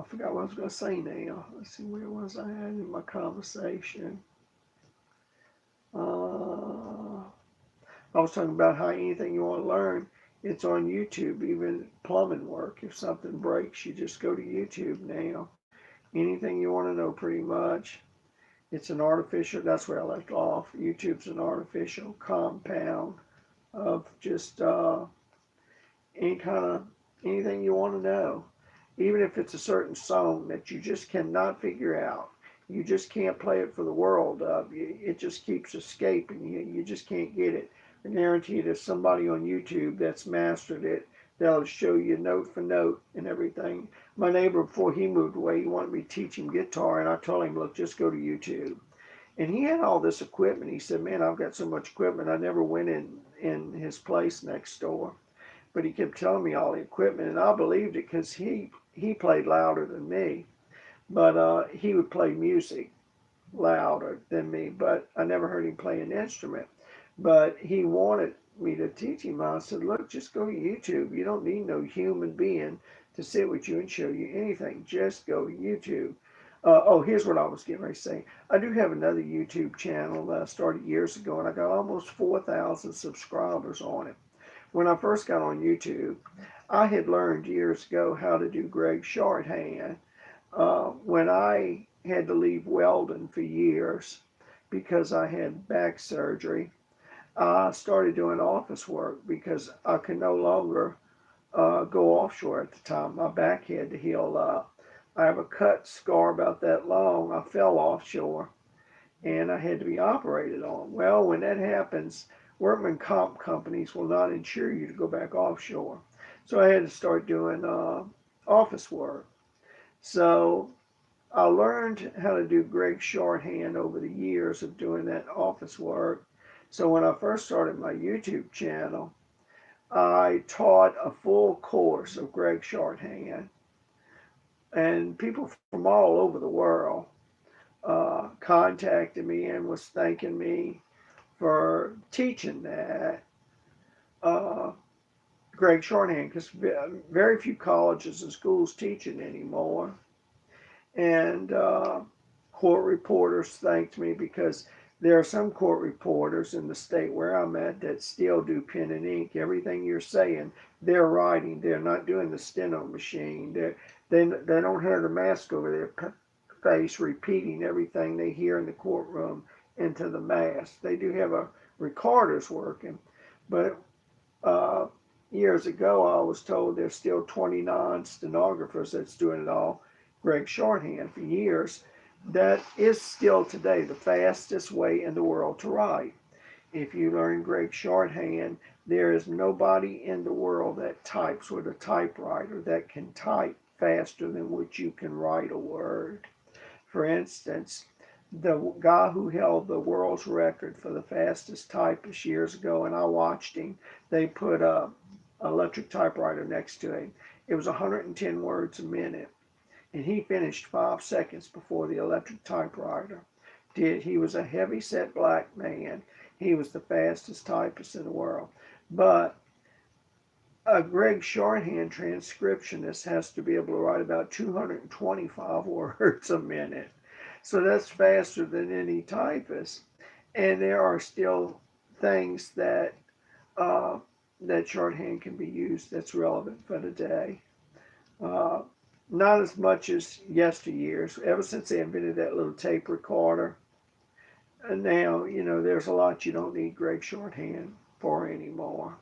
forgot what I was going to say now. Let's see, where was I at in my conversation? Uh, I was talking about how anything you want to learn, it's on YouTube, even plumbing work. If something breaks, you just go to YouTube now. Anything you want to know, pretty much. It's an artificial, that's where I left off. YouTube's an artificial compound of just any kind of anything you want to know. Even if it's a certain song that you just cannot figure out, you just can't play it for the world of. It just keeps escaping you. You just can't get it. I guarantee you there's somebody on YouTube that's mastered it that'll show you note for note and everything. My neighbor, before he moved away, he wanted me to teach him guitar, and I told him, look, just go to YouTube. And he had all this equipment. He said, man, I've got so much equipment. I never went in his place next door. But he kept telling me all the equipment, and I believed it because he played louder than me. But he would play music louder than me, but I never heard him play an instrument. But he wanted me to teach him. I said, look, just go to YouTube. You don't need no human being to sit with you and show you anything. Just go to YouTube. Oh, here's what I was getting ready to say. I do have another YouTube channel that I started years ago, and I got almost 4,000 subscribers on it. When I first got on YouTube, I had learned years ago how to do Greg shorthand. When I had to leave welding for years because I had back surgery, I started doing office work because I could no longer go offshore at the time. My back had to heal up. I have a cut scar about that long. I fell offshore and I had to be operated on. Well, when that happens, workman comp companies will not insure you to go back offshore. So I had to start doing office work. So I learned how to do Greg shorthand over the years of doing that office work. So when I first started my YouTube channel, I taught a full course of Greg shorthand, and people from all over the world contacted me and was thanking me for teaching that Greg shorthand because very few colleges and schools teach it anymore. And court reporters thanked me because there are some court reporters in the state where I'm at that still do pen and ink. Everything you're saying, they're writing. They're not doing the steno machine. They don't have the mask over their face repeating everything they hear in the courtroom into the mask. They do have a recorders working, but uh, years ago I was told there's still 29 stenographers that's doing it all. Greg shorthand for years. That is still today the fastest way in the world to write. If you learn Greg shorthand, there is nobody in the world that types with a typewriter that can type faster than what you can write a word. For instance, the guy who held the world's record for the fastest typist years ago, and I watched him, they put a electric typewriter next to him. It was 110 words a minute, and he finished 5 seconds before the electric typewriter did. He was a heavy-set black man. He was the fastest typist in the world. But a Greg shorthand transcriptionist has to be able to write about 225 words a minute. So that's faster than any typist. And there are still things uh, that shorthand can be used that's relevant for today. Uh, Not as much as yesteryears. Ever since they invented that little tape recorder, and now, there's a lot you don't need Greg shorthand for anymore.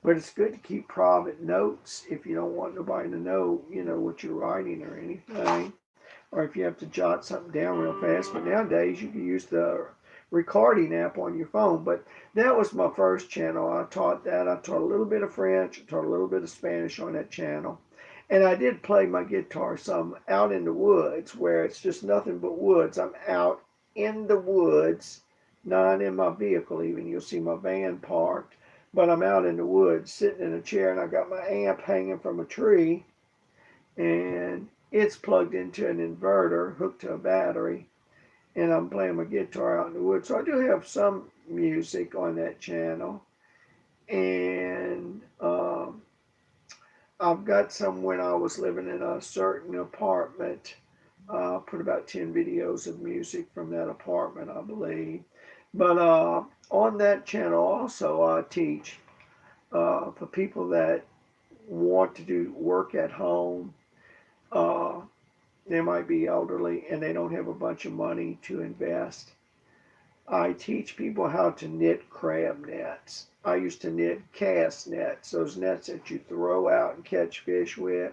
But it's good to keep private notes if you don't want nobody to know, what you're writing or anything. Or if you have to jot something down real fast. But nowadays you can use the recording app on your phone. But that was my first channel. I taught that. I taught a little bit of French. I taught a little bit of Spanish on that channel. And I did play my guitar some out in the woods where it's just nothing but woods. I'm out in the woods, not in my vehicle even. You'll see my van parked, but I'm out in the woods sitting in a chair and I got my amp hanging from a tree and it's plugged into an inverter hooked to a battery and I'm playing my guitar out in the woods. So I do have some music on that channel. And I've got some when I was living in a certain apartment. Put about 10 videos of music from that apartment, I believe. But on that channel also, I teach for people that want to do work at home. Uh, they might be elderly and they don't have a bunch of money to invest. I teach people how to knit crab nets. I used to knit cast nets, those nets that you throw out and catch fish with.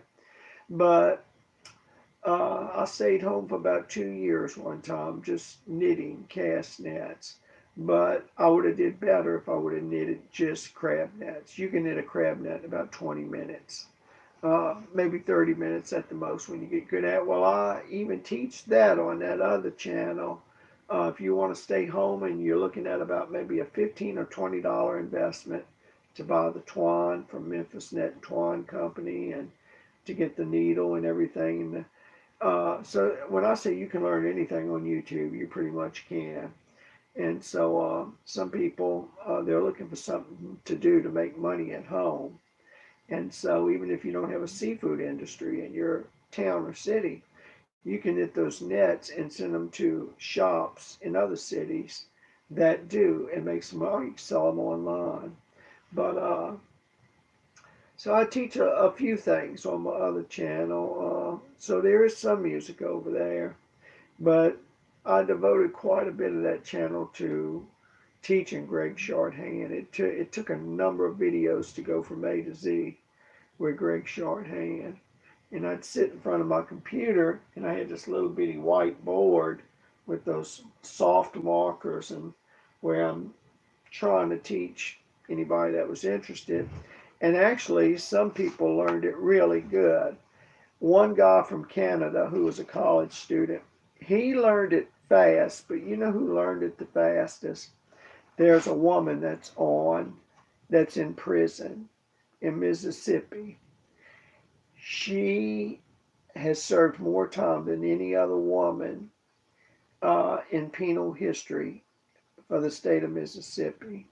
But I stayed home for about 2 years one time just knitting cast nets. But I would have did better if I would have knitted just crab nets. You can knit a crab net in about 20 minutes, maybe 30 minutes at the most when you get good at it. Well, I even teach that on that other channel. If you want to stay home and you're looking at about maybe a $15 or $20 investment to buy the twine from Memphis Net and Twine Company and to get the needle and everything. So when I say you can learn anything on YouTube, you pretty much can. And so some people, they're looking for something to do to make money at home. And so even if you don't have a seafood industry in your town or city, you can knit those nets and send them to shops in other cities that do and make some money, sell them online. But so I teach a few things on my other channel. So there is some music over there, but I devoted quite a bit of that channel to teaching Greg shorthand. It took a number of videos to go from A to Z with Greg shorthand. And I'd sit in front of my computer and I had this little bitty white board with those soft markers and where I'm trying to teach anybody that was interested. And actually, some people learned it really good. One guy from Canada who was a college student, he learned it fast, but you know who learned it the fastest? There's a woman that's in prison in Mississippi. She has served more time than any other woman in penal history for the state of Mississippi.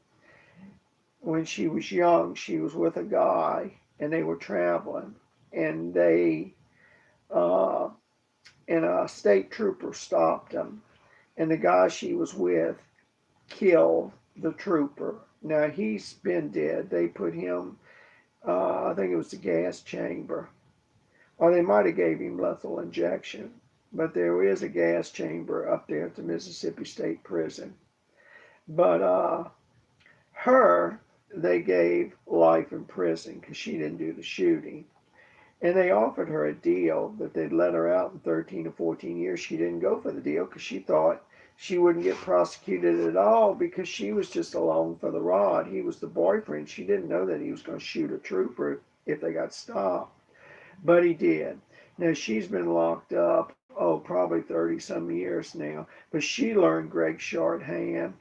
When she was young, she was with a guy and they were traveling, and uh, a state trooper stopped them, and the guy she was with killed the trooper. Now he's been dead. They put him, I think it was the gas chamber, or they might have gave him lethal injection. But there is a gas chamber up there at the Mississippi State Prison. But her, they gave life in prison because she didn't do the shooting. And they offered her a deal that they'd let her out in 13 or 14 years. She didn't go for the deal because she thought she wouldn't get prosecuted at all because she was just along for the ride. He was the boyfriend. She didn't know that he was going to shoot a trooper if they got stopped. But he did. Now she's been locked up, probably 30 some years now. But she learned Greg shorthand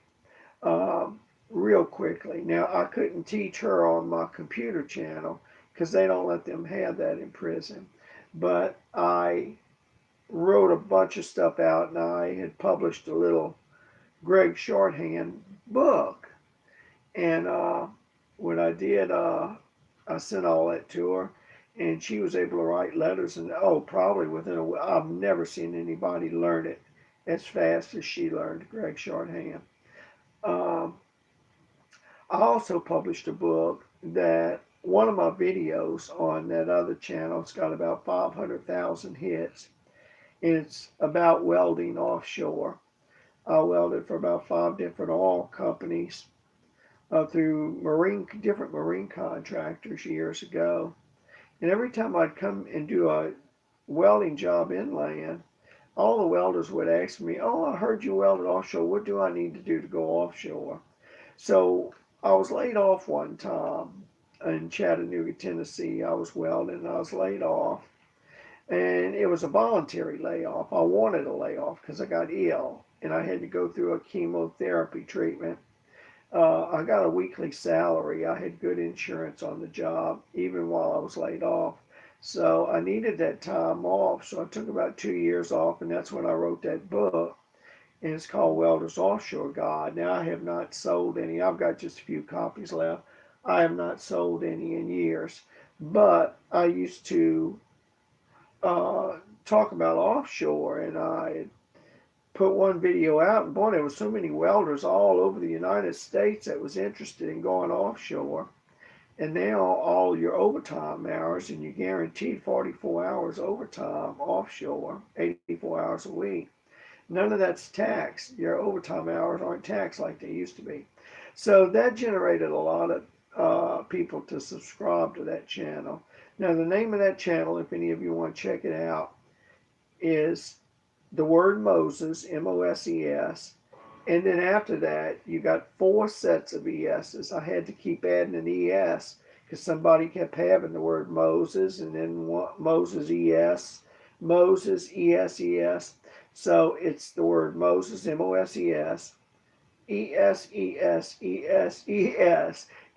real quickly. Now I couldn't teach her on my computer channel because they don't let them have that in prison. But I wrote a bunch of stuff out, and I had published a little Greg Shorthand book. And when I did, I sent all that to her, and she was able to write letters. And oh, probably within a week, I've never seen anybody learn it as fast as she learned Greg Shorthand. Um, I also published a book that one of my videos on that other channel, it's got about 500,000 hits, and it's about welding offshore. I welded for about 5 different oil companies through different marine contractors years ago. And every time I'd come and do a welding job inland, all the welders would ask me, "Oh, I heard you welded offshore. What do I need to do to go offshore?" So I was laid off one time in Chattanooga, Tennessee. I was welding and I was laid off. And it was a voluntary layoff. I wanted a layoff because I got ill and I had to go through a chemotherapy treatment. I got a weekly salary. I had good insurance on the job, even while I was laid off. So I needed that time off. So I took about 2 years off, and that's when I wrote that book. And it's called Welder's Offshore Guide. Now, I have not sold any. I've got just a few copies left. I have not sold any in years. But I used to talk about offshore, and I put one video out, and boy, there was so many welders all over the United States that was interested in going offshore. And now all your overtime hours, and you're guaranteed 44 hours overtime offshore, 84 hours a week. None of that's taxed. Your overtime hours aren't taxed like they used to be. So that generated a lot of people to subscribe to that channel. Now, the name of that channel, if any of you want to check it out, is the word Moses, Moses, and then after that, you got 4 sets of ESs. I had to keep adding an ES because somebody kept having the word Moses and then Moses Moses, ES. So it's the word Moses, Moses, ES.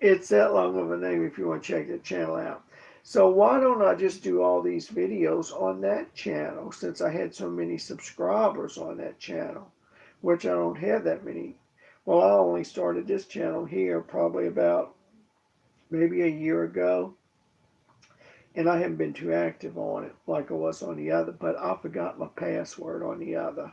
It's that long of a name if you want to check the channel out. So why don't I just do all these videos on that channel since I had so many subscribers on that channel, which I don't have that many. Well, I only started this channel here probably about maybe a year ago, and I haven't been too active on it like I was on the other, but I forgot my password on the other.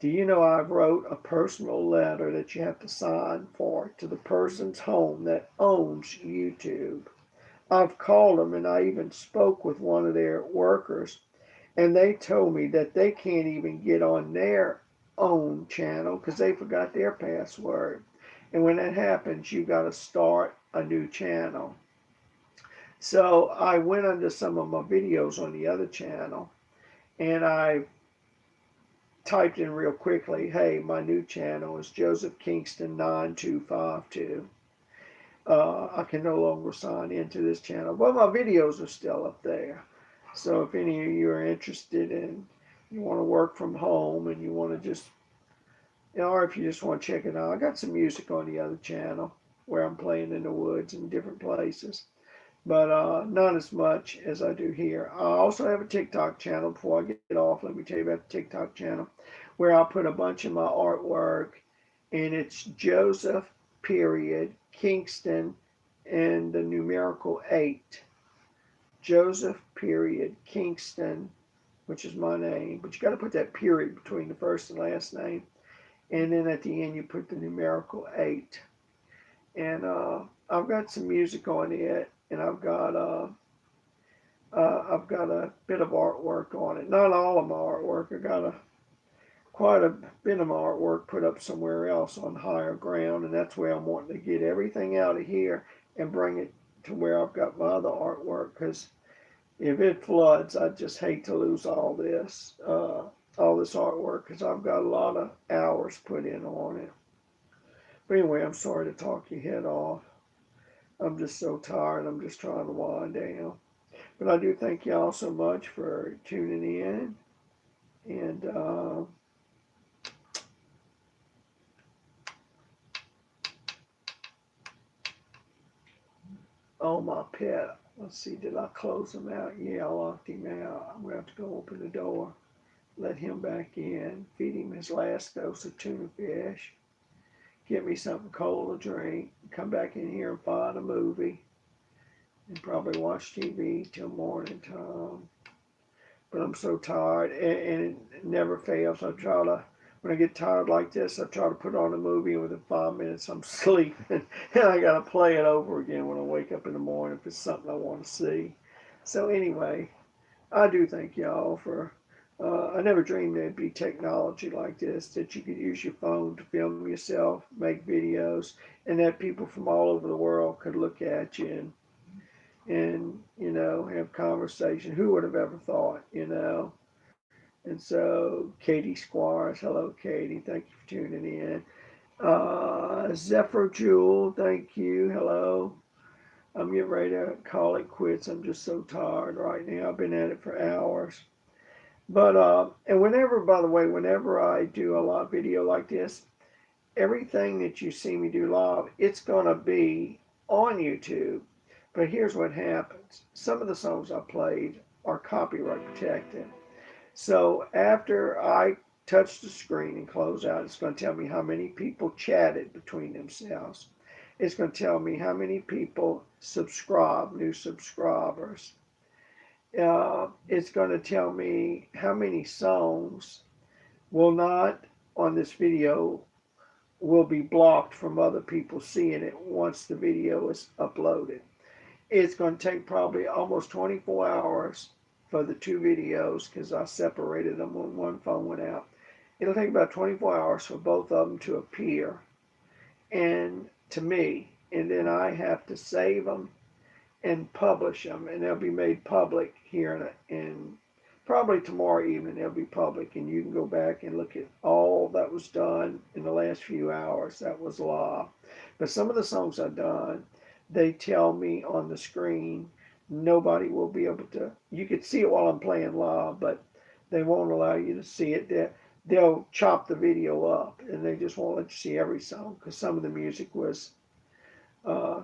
Do you know I wrote a personal letter that you have to sign for to the person's home that owns YouTube? I've called them and I even spoke with one of their workers, and they told me that they can't even get on their own channel because they forgot their password. And when that happens, you got to start a new channel. So I went under some of my videos on the other channel and I typed in real quickly, "Hey, my new channel is Joseph Kingston 9252. I can no longer sign into this channel, but my videos are still up there. So if any of you are interested in, you want to work from home and you want to just, or if you just want to check it out, I got some music on the other channel where I'm playing in the woods and different places, but not as much as I do here. I also have a TikTok channel. Before I get off, let me tell you about the TikTok channel where I put a bunch of my artwork, and it's Joseph period Kingston and the numerical 8. Joseph period Kingston, which is my name, but you got to put that period between the first and last name, and then at the end you put the numerical 8. And I've got some music on it, and I've got a bit of artwork on it. Not all of my artwork. I got quite a bit of my artwork put up somewhere else on higher ground, and that's where I'm wanting to get everything out of here and bring it to where I've got my other artwork, because if it floods, I just hate to lose all this artwork, because I've got a lot of hours put in on it. But anyway, I'm sorry to talk your head off. I'm just so tired. I'm just trying to wind down. But I do thank y'all so much for tuning in. And on my pet. Let's see, did I close him out? Yeah, I locked him out. I'm going to have to go open the door, let him back in, feed him his last dose of tuna fish, get me something cold to drink, come back in here and find a movie, and probably watch TV till morning time. But I'm so tired, and it never fails. I try to, when I get tired like this, I try to put on a movie, and within 5 minutes I'm sleeping, and I got to play it over again when I wake up in the morning if it's something I want to see. So anyway, I do thank y'all for. I never dreamed there'd be technology like this, that you could use your phone to film yourself, make videos, and that people from all over the world could look at you and have conversation. Who would have ever thought? And so Katie Squires, hello Katie, thank you for tuning in. Zephyr Jewel, thank you, hello. I'm getting ready to call it quits. I'm just so tired right now. I've been at it for hours. But and whenever, by the way, whenever I do a live video like this, everything that you see me do live, it's gonna be on YouTube. But here's what happens. Some of the songs I played are copyright protected. So after I touch the screen and close out, it's going to tell me how many people chatted between themselves. It's going to tell me how many people subscribe, new subscribers. It's going to tell me how many songs will not on this video will be blocked from other people seeing it once the video is uploaded. It's going to take probably almost 24 hours for the two videos because I separated them when one phone went out. It'll take about 24 hours for both of them to appear and to me, and then I have to save them and publish them, and they'll be made public here in probably tomorrow evening. They'll be public, and you can go back and look at all that was done in the last few hours. That was live. But some of the songs I've done, they tell me on the screen nobody will be able to. You could see it while I'm playing live, but they won't allow you to see it. They'll chop the video up, and they just won't let you see every song because some of the music was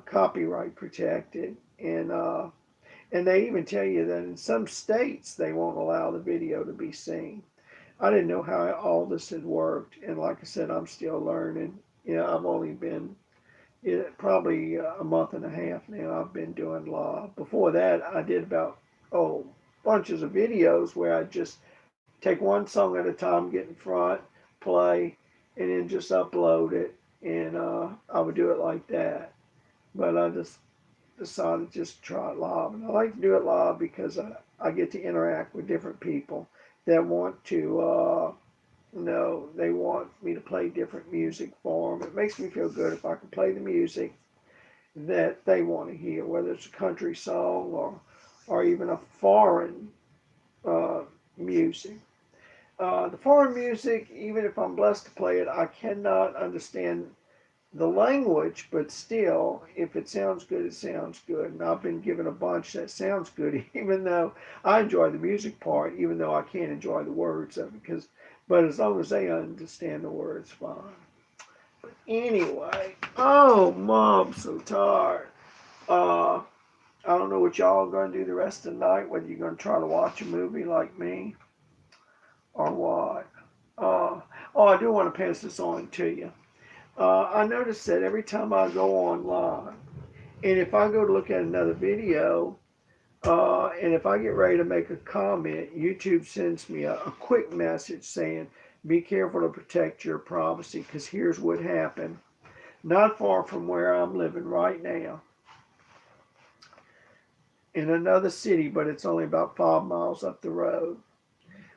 copyright protected, and they even tell you that in some states they won't allow the video to be seen. I didn't know how all this had worked, and like I said, I'm still learning. I've only been probably a month and a half now. I've been doing live. Before that, I did about bunches of videos where I just take one song at a time, get in front, play, and then just upload it, and I would do it like that. But I just decided just to try it live. And I like to do it live because I get to interact with different people that want to, they want me to play different music for them. It makes me feel good if I can play the music that they want to hear, whether it's a country song or even a foreign music. The foreign music, even if I'm blessed to play it, I cannot understand the language, but still, if it sounds good, it sounds good. And I've been given a bunch that sounds good, even though I enjoy the music part, even though I can't enjoy the words of it. But as long as they understand the words, fine. But anyway, oh, Mom, I'm so tired. I don't know what y'all are going to do the rest of the night, whether you're going to try to watch a movie like me or what. I do want to pass this on to you. I noticed that every time I go online, and if I go to look at another video, and if I get ready to make a comment, YouTube sends me a quick message saying, be careful to protect your privacy, because here's what happened. Not far from where I'm living right now, in another city, but it's only about 5 miles up the road.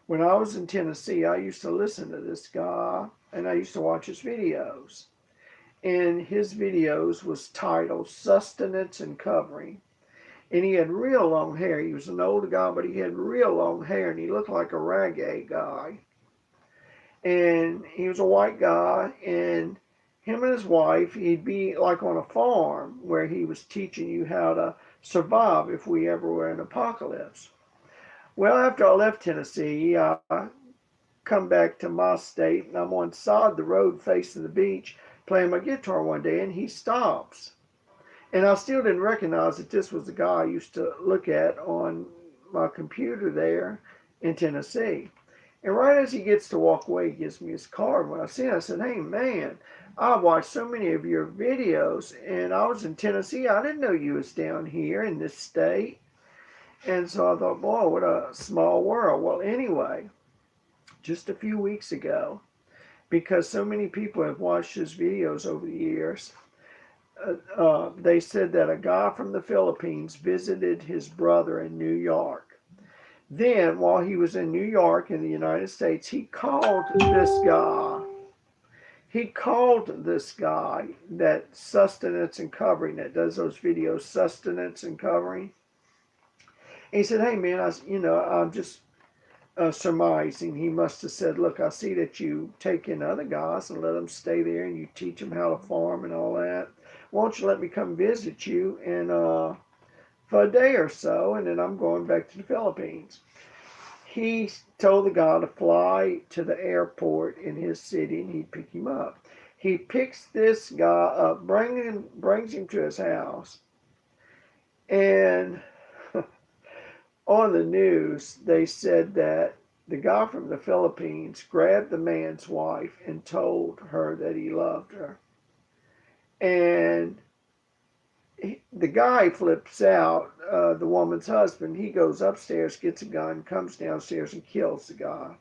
When I was in Tennessee, I used to listen to this guy, and I used to watch his videos. And his videos was titled Sustenance and Covering. And he had real long hair. He was an older guy, but he had real long hair, and he looked like a reggae guy. And he was a white guy, and him and his wife, he'd be like on a farm where he was teaching you how to survive if we ever were in an apocalypse. Well, after I left Tennessee, I come back to my state, and I'm on the side of the road facing the beach, playing my guitar one day, and he stops. And I still didn't recognize that this was the guy I used to look at on my computer there in Tennessee. And right as he gets to walk away, he gives me his card. When I see it, I said, "Hey, man, I watched so many of your videos, and I was in Tennessee. I didn't know you was down here in this state." And so I thought, boy, what a small world. Well, anyway, just a few weeks ago, because so many people have watched his videos over the years, they said that a guy from the Philippines visited his brother in New York. Then, while he was in New York in the United States, he called this guy. He called this guy that sustenance and covering that does those videos, sustenance and covering. And he said, "Hey man, I'm just surmising." He must have said, "Look, I see that you take in other guys and let them stay there, and you teach them how to farm and all that. Why don't you let me come visit you and for a day or so, and then I'm going back to the Philippines." He told the guy to fly to the airport in his city, and he'd pick him up. He picks this guy up, brings him to his house, and on the news, they said that the guy from the Philippines grabbed the man's wife and told her that he loved her. And the guy flips out, the woman's husband. He goes upstairs, gets a gun, comes downstairs, and kills the guy.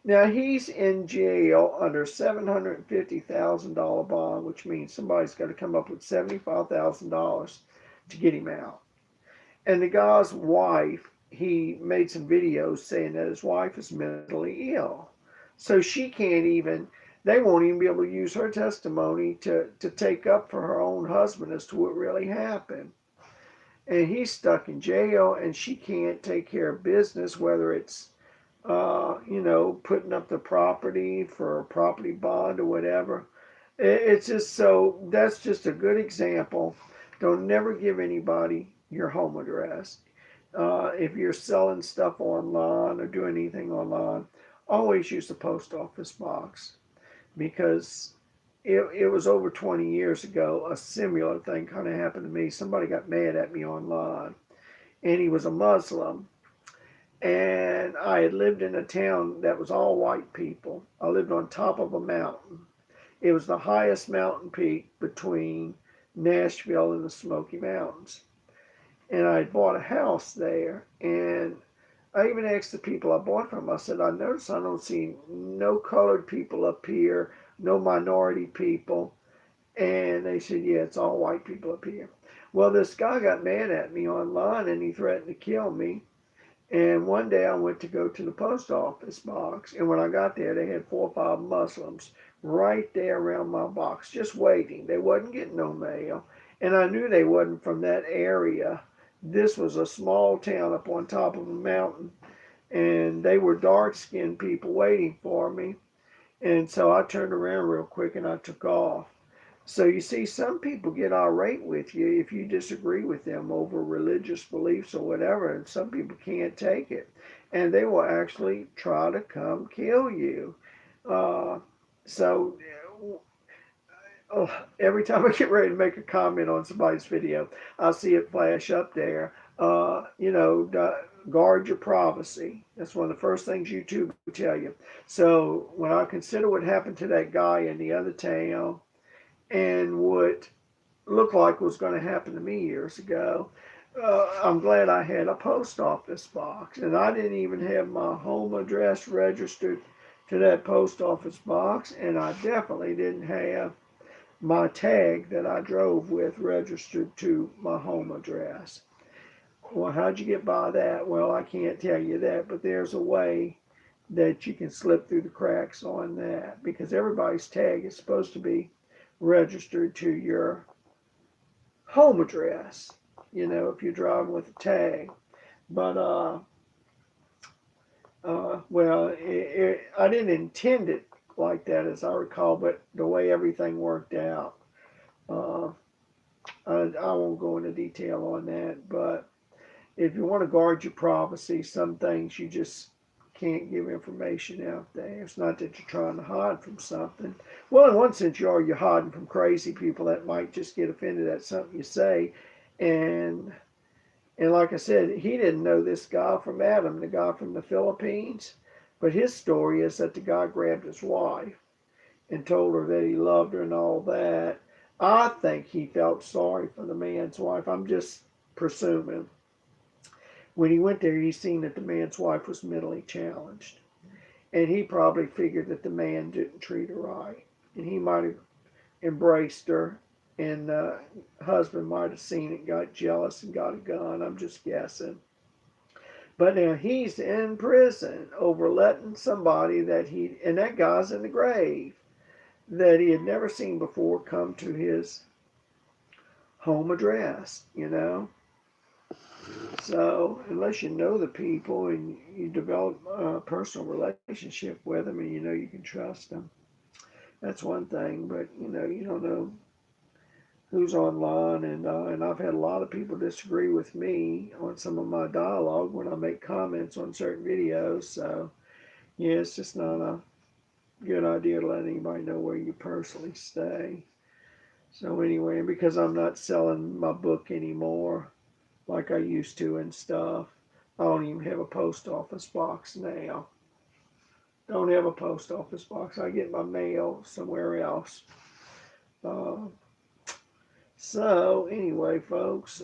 Now he's in jail under $750,000 bond, which means somebody's got to come up with $75,000 to get him out. And the guy's wife, he made some videos saying that his wife is mentally ill. So she can't even, they won't even be able to use her testimony to take up for her own husband as to what really happened. And he's stuck in jail, and she can't take care of business, whether it's, putting up the property for a property bond or whatever. It's just so, that's just a good example. Don't never give anybody your home address. If you're selling stuff online or doing anything online, always use the post office box, because it was over 20 years ago, a similar thing kind of happened to me. Somebody got mad at me online, and he was a Muslim. And I had lived in a town that was all white people. I lived on top of a mountain. It was the highest mountain peak between Nashville and the Smoky Mountains. And I had bought a house there. And I even asked the people I bought from, I said, "I noticed I don't see no colored people up here, no minority people." And they said, "Yeah, it's all white people up here." Well, this guy got mad at me online, and he threatened to kill me. And one day I went to go to the post office box, and when I got there, they had 4 or 5 Muslims right there around my box, just waiting. They wasn't getting no mail, and I knew they wasn't from that area. This was a small town up on top of a mountain, and they were dark-skinned people waiting for me. And so I turned around real quick and I took off. So you see, some people get irate with you if you disagree with them over religious beliefs or whatever, and some people can't take it, and they will actually try to come kill you. Uh, so every time I get ready to make a comment on somebody's video, I see it flash up there. Guard your privacy. That's one of the first things YouTube will tell you. So when I consider what happened to that guy in the other town, and what looked like was going to happen to me years ago, I'm glad I had a post office box. And I didn't even have my home address registered to that post office box, and I definitely didn't have my tag that I drove with registered to my home address. Well, how'd you get by that? Well, I can't tell you that, but there's a way that you can slip through the cracks on that, because everybody's tag is supposed to be registered to your home address, if you're driving with a tag. But, I didn't intend it like that, as I recall, but the way everything worked out, uh, I won't go into detail on that. But if you want to guard your privacy, some things you just can't give information out there. It's not that you're trying to hide from something. Well, in one sense, you're hiding from crazy people that might just get offended at something you say. And and like I said, he didn't know this guy from Adam, the guy from the Philippines. But his story is that the guy grabbed his wife and told her that he loved her and all that. I think he felt sorry for the man's wife. I'm just presuming. When he went there, he seen that the man's wife was mentally challenged. And he probably figured that the man didn't treat her right. And he might have embraced her. And the husband might have seen it, got jealous, and got a gun. I'm just guessing. But now he's in prison over letting somebody and that guy's in the grave, that he had never seen before come to his home address, you know? So, unless you know the people and you develop a personal relationship with them and you know you can trust them, that's one thing. But, you don't know who's online. And I've had a lot of people disagree with me on some of my dialogue when I make comments on certain videos. So, yeah, it's just not a good idea to let anybody know where you personally stay. So anyway, and because I'm not selling my book anymore like I used to and stuff, I don't even have a post office box now. Don't have a post office box. I get my mail somewhere else. Uh, so anyway, folks,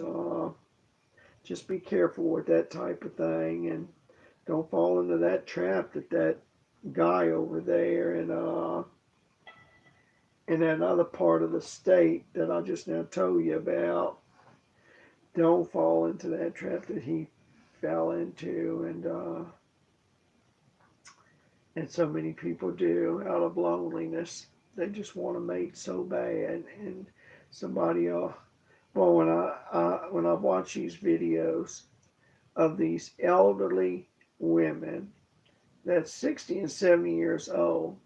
just be careful with that type of thing and don't fall into that trap that guy over there in that other part of the state that I just now told you about. Don't fall into that trap that he fell into, and so many people do out of loneliness. They just want to mate so bad, and somebody else. Well, when I watch these videos of these elderly women that's 60 and 70 years old,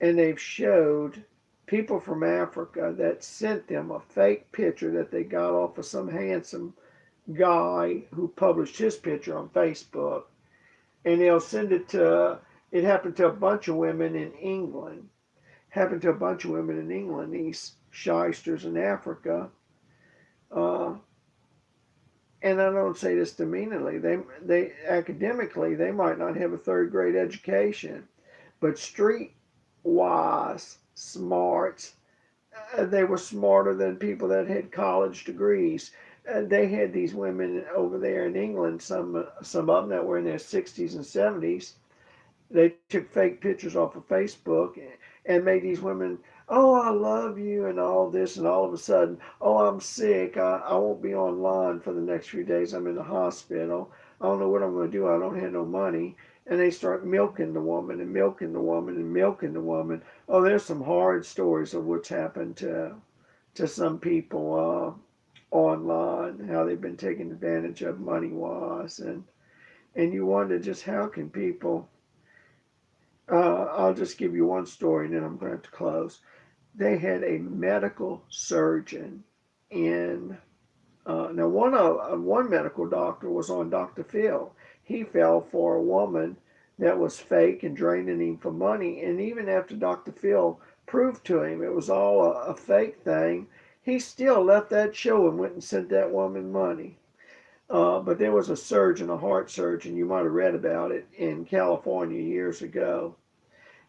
and they've showed people from Africa that sent them a fake picture that they got off of some handsome guy who published his picture on Facebook, and they'll send it to. It happened to a bunch of women in England. Happened to a bunch of women in England. These shysters in Africa, uh, and I don't say this demeaningly. They academically they might not have a third grade education, but street wise, smart. They were smarter than people that had college degrees. They had these women over there in England, some of them that were in their 60s and 70s. They took fake pictures off of Facebook and made these women, oh, I love you and all this, and all of a sudden, oh, I'm sick. I won't be online for the next few days. I'm in the hospital. I don't know what I'm going to do. I don't have no money. And they start milking the woman and milking the woman and milking the woman. Oh, there's some horrid stories of what's happened to some people online, how they've been taken advantage of money wise, and you wonder just how can people. I'll just give you one story and then I'm going to have to close. They had a medical surgeon in. Now, one medical doctor was on Dr. Phil. He fell for a woman that was fake and draining him for money. And even after Dr. Phil proved to him it was all a fake thing, he still left that show and went and sent that woman money. But there was a surgeon, a heart surgeon, you might have read about it, in California years ago.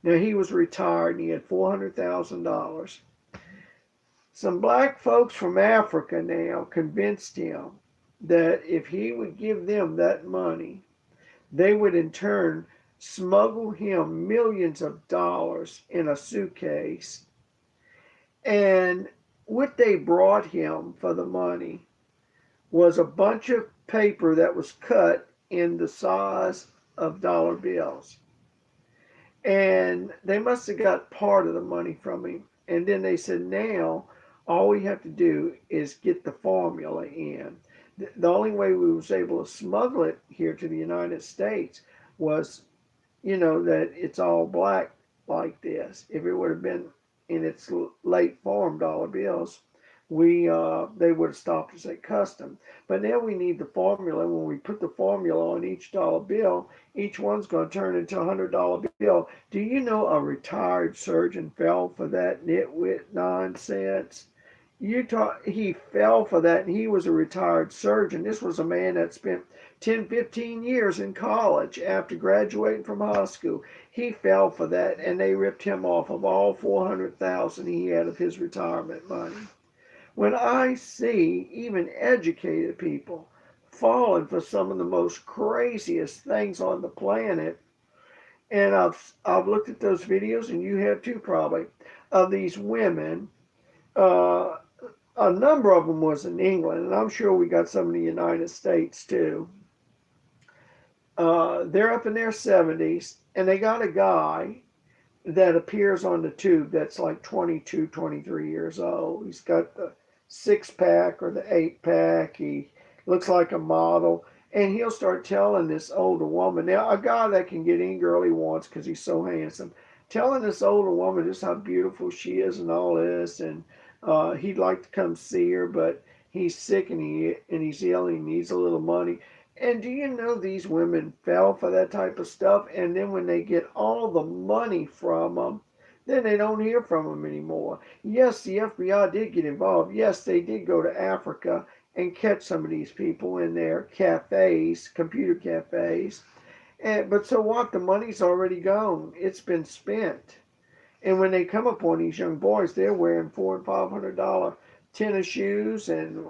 Now, he was retired and he had $400,000. Some black folks from Africa now convinced him that if he would give them that money, they would in turn smuggle him millions of dollars in a suitcase. And what they brought him for the money was a bunch of paper that was cut in the size of dollar bills. And they must have got part of the money from him. And then they said, now all we have to do is get the formula in. The only way we was able to smuggle it here to the United States was, that it's all black like this. If it would have been in its late form dollar bills, they would have stopped us at custom. But now we need the formula. When we put the formula on each dollar bill, each one's going to turn into $100 bill. Do you know a retired surgeon fell for that nitwit nonsense? He fell for that, and he was a retired surgeon. This was a man that spent 10, 15 years in college after graduating from high school. He fell for that, and they ripped him off of all 400,000 he had of his retirement money. When I see even educated people falling for some of the most craziest things on the planet, and I've looked at those videos, and you have too probably, of these women. Uh, a number of them was in England, and I'm sure we got some in the United States too. They're up in their 70s, and they got a guy that appears on the tube that's like 22, 23 years old. He's got the six pack or the eight pack. He looks like a model. And he'll start telling this older woman, now a guy that can get any girl he wants because he's so handsome, telling this older woman just how beautiful she is and all this. And he'd like to come see her, but he's sick and he's ill and he needs a little money. And do you know these women fell for that type of stuff? And then when they get all the money from them, then they don't hear from them anymore. Yes, the FBI did get involved. Yes, they did go to Africa and catch some of these people in their cafes, computer cafes. But so what? The money's already gone. It's been spent. And when they come upon these young boys, they're wearing $400 and $500 tennis shoes and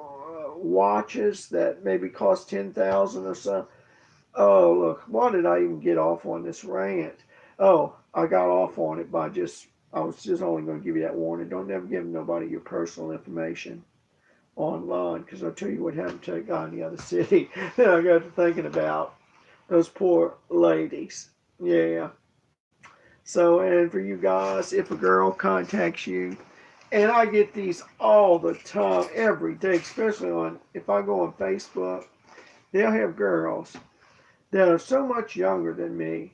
watches that maybe cost 10,000 or so. Oh, look, why did I even get off on this rant? Oh, I got off on it by I was just only going to give you that warning. Don't ever give nobody your personal information online, because I'll tell you what happened to a guy in the other city. Then I got to thinking about those poor ladies. Yeah. So, and for you guys, if a girl contacts you, and I get these all the time, every day, especially if I go on Facebook, they'll have girls that are so much younger than me.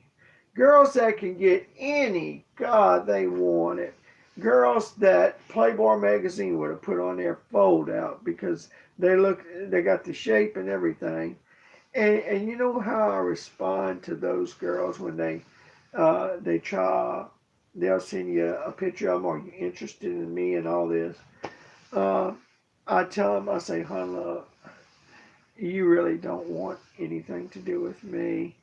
Girls that can get any god they wanted. Girls that Playboy magazine would have put on their fold out because they got the shape and everything. And you know how I respond to those girls when they try, they'll send you a picture of them, are you interested in me and all this. Uh, I tell them, I say, hon, look, you really don't want anything to do with me.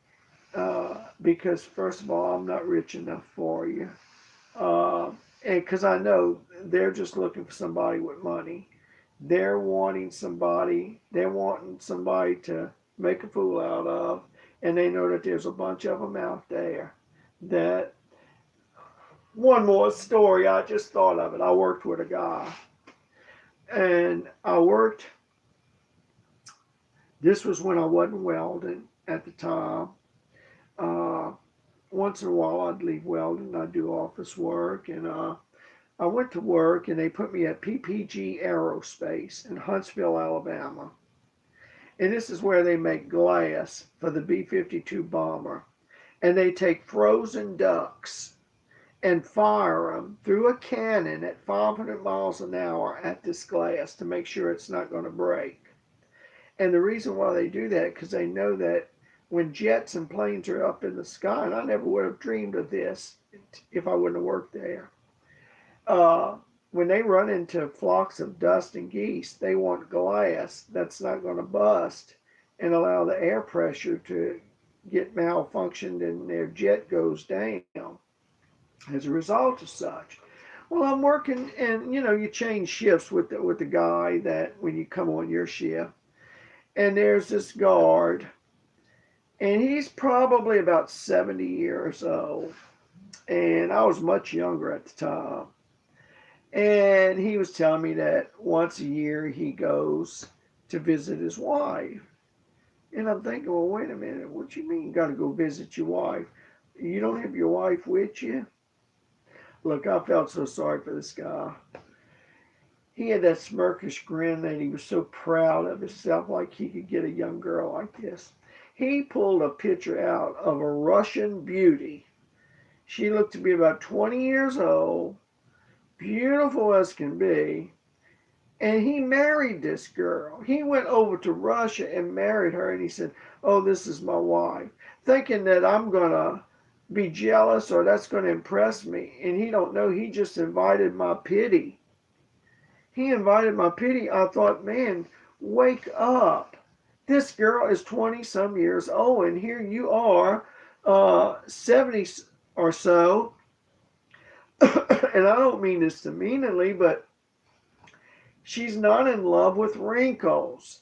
Because first of all, I'm not rich enough for you. And because I know they're just looking for somebody with money. They're wanting somebody to make a fool out of. And they know that there's a bunch of them out there. That one more story, I just thought of it. I worked with a guy. And this was when I wasn't welding at the time. Uh, Once in a while I'd leave welding, I'd do office work, and I went to work and they put me at PPG Aerospace in Huntsville, Alabama. And this is where they make glass for the B-52 bomber. And they take frozen ducks and fire them through a cannon at 500 miles an hour at this glass to make sure it's not going to break. And the reason why they do that, because they know that when jets and planes are up in the sky, and I never would have dreamed of this if I wouldn't have worked there. When they run into flocks of dust and geese, they want glass that's not going to bust and allow the air pressure to get malfunctioned and their jet goes down as a result of such. Well, I'm working, and you change shifts with the guy that when you come on your shift, and there's this guard, and he's probably about 70 years old, and I was much younger at the time. And he was telling me that once a year he goes to visit his wife. And I'm thinking, well, wait a minute, what you mean you got to go visit your wife? You don't have your wife with you? Look, I felt so sorry for this guy. He had that smirkish grin that he was so proud of himself, like he could get a young girl like this. He pulled a picture out of a Russian beauty. She looked to be about 20 years old, beautiful as can be, And he married this girl. He went over to Russia and married her, and he said, "Oh, this is my wife," thinking that I'm gonna be jealous or that's gonna impress me. And he don't know he just invited my pity. He invited my pity. I thought, man, wake up. This girl is 20 some years old, and here you are, 70 or so. And I don't mean this demeaningly, but she's not in love with wrinkles.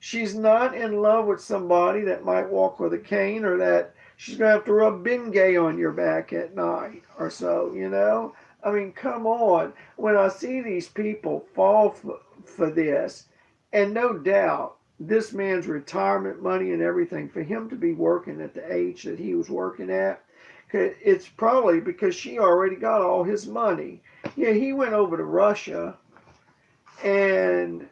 She's not in love with somebody that might walk with a cane or that she's going to have to rub Bengay on your back at night or so, you know? I mean, come on. When I see these people fall for this, and no doubt this man's retirement money and everything, for him to be working at the age that he was working at, it's probably because she already got all his money. Yeah, he went over to Russia, and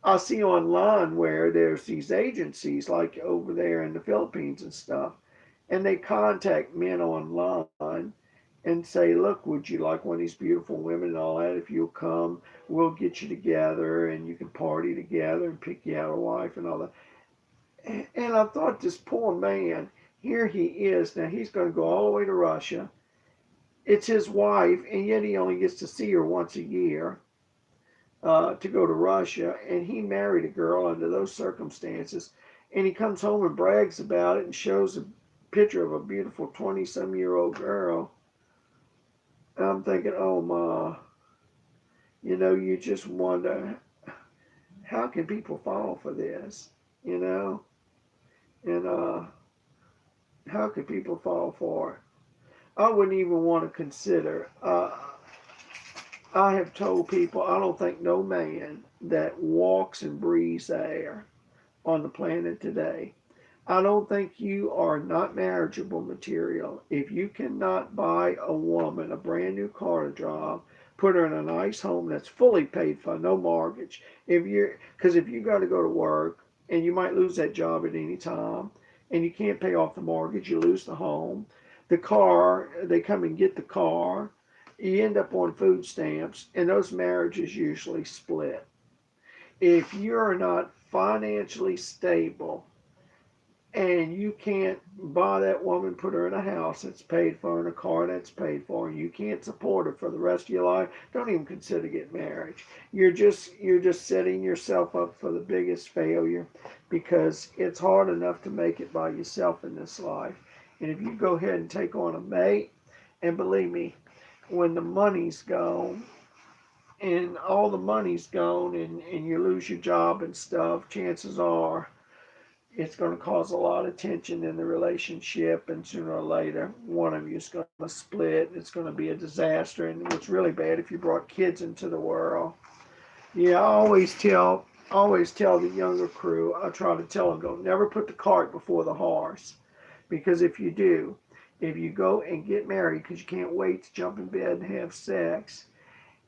I see online where there's these agencies like over there in the Philippines and stuff, and they contact men online and say, "Look, would you like one of these beautiful women and all that? If you'll come, we'll get you together and you can party together and pick you out a wife and all that." And I thought, this poor man, here he is now. He's going to go all the way to Russia. It's his wife, and yet he only gets to see her once a year, to go to Russia, and he married a girl under those circumstances. And he comes home and brags about it and shows a picture of a beautiful 20-some-year-old girl. And I'm thinking, oh my, you just wonder, how can people fall for this, you know? And how could people fall for it? I wouldn't even want to consider. I have told people I don't think no man that walks and breathes air on the planet today. I don't think you are not marriageable material if you cannot buy a woman a brand new car to drive, put her in a nice home that's fully paid for, no mortgage. Because if you got to go to work and you might lose that job at any time, and you can't pay off the mortgage, you lose the home, the car, they come and get the car, you end up on food stamps, and those marriages usually split. If you're not financially stable and you can't buy that woman, put her in a house that's paid for and a car that's paid for, and you can't support her for the rest of your life, don't even consider getting married. You're just setting yourself up for the biggest failure, because it's hard enough to make it by yourself in this life. And if you go ahead and take on a mate, and believe me, when the money's gone, and all the money's gone, and you lose your job and stuff, chances are it's going to cause a lot of tension in the relationship, and sooner or later one of you is going to split. It's going to be a disaster, and what's really bad, if you brought kids into the world. Yeah, I always tell the younger crew, I try to tell them, go, never put the cart before the horse. Because if you do, if you go and get married because you can't wait to jump in bed and have sex,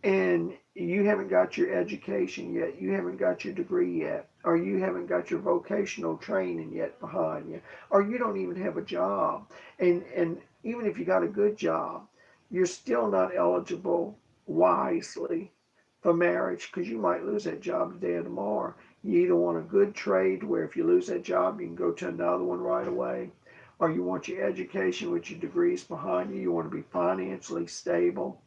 and you haven't got your education yet, you haven't got your degree yet, or you haven't got your vocational training yet behind you, or you don't even have a job, and even if you got a good job, you're still not eligible wisely for marriage, because you might lose that job today or tomorrow. You either want a good trade where if you lose that job you can go to another one right away, or you want your education with your degrees behind you. You want to be financially stable,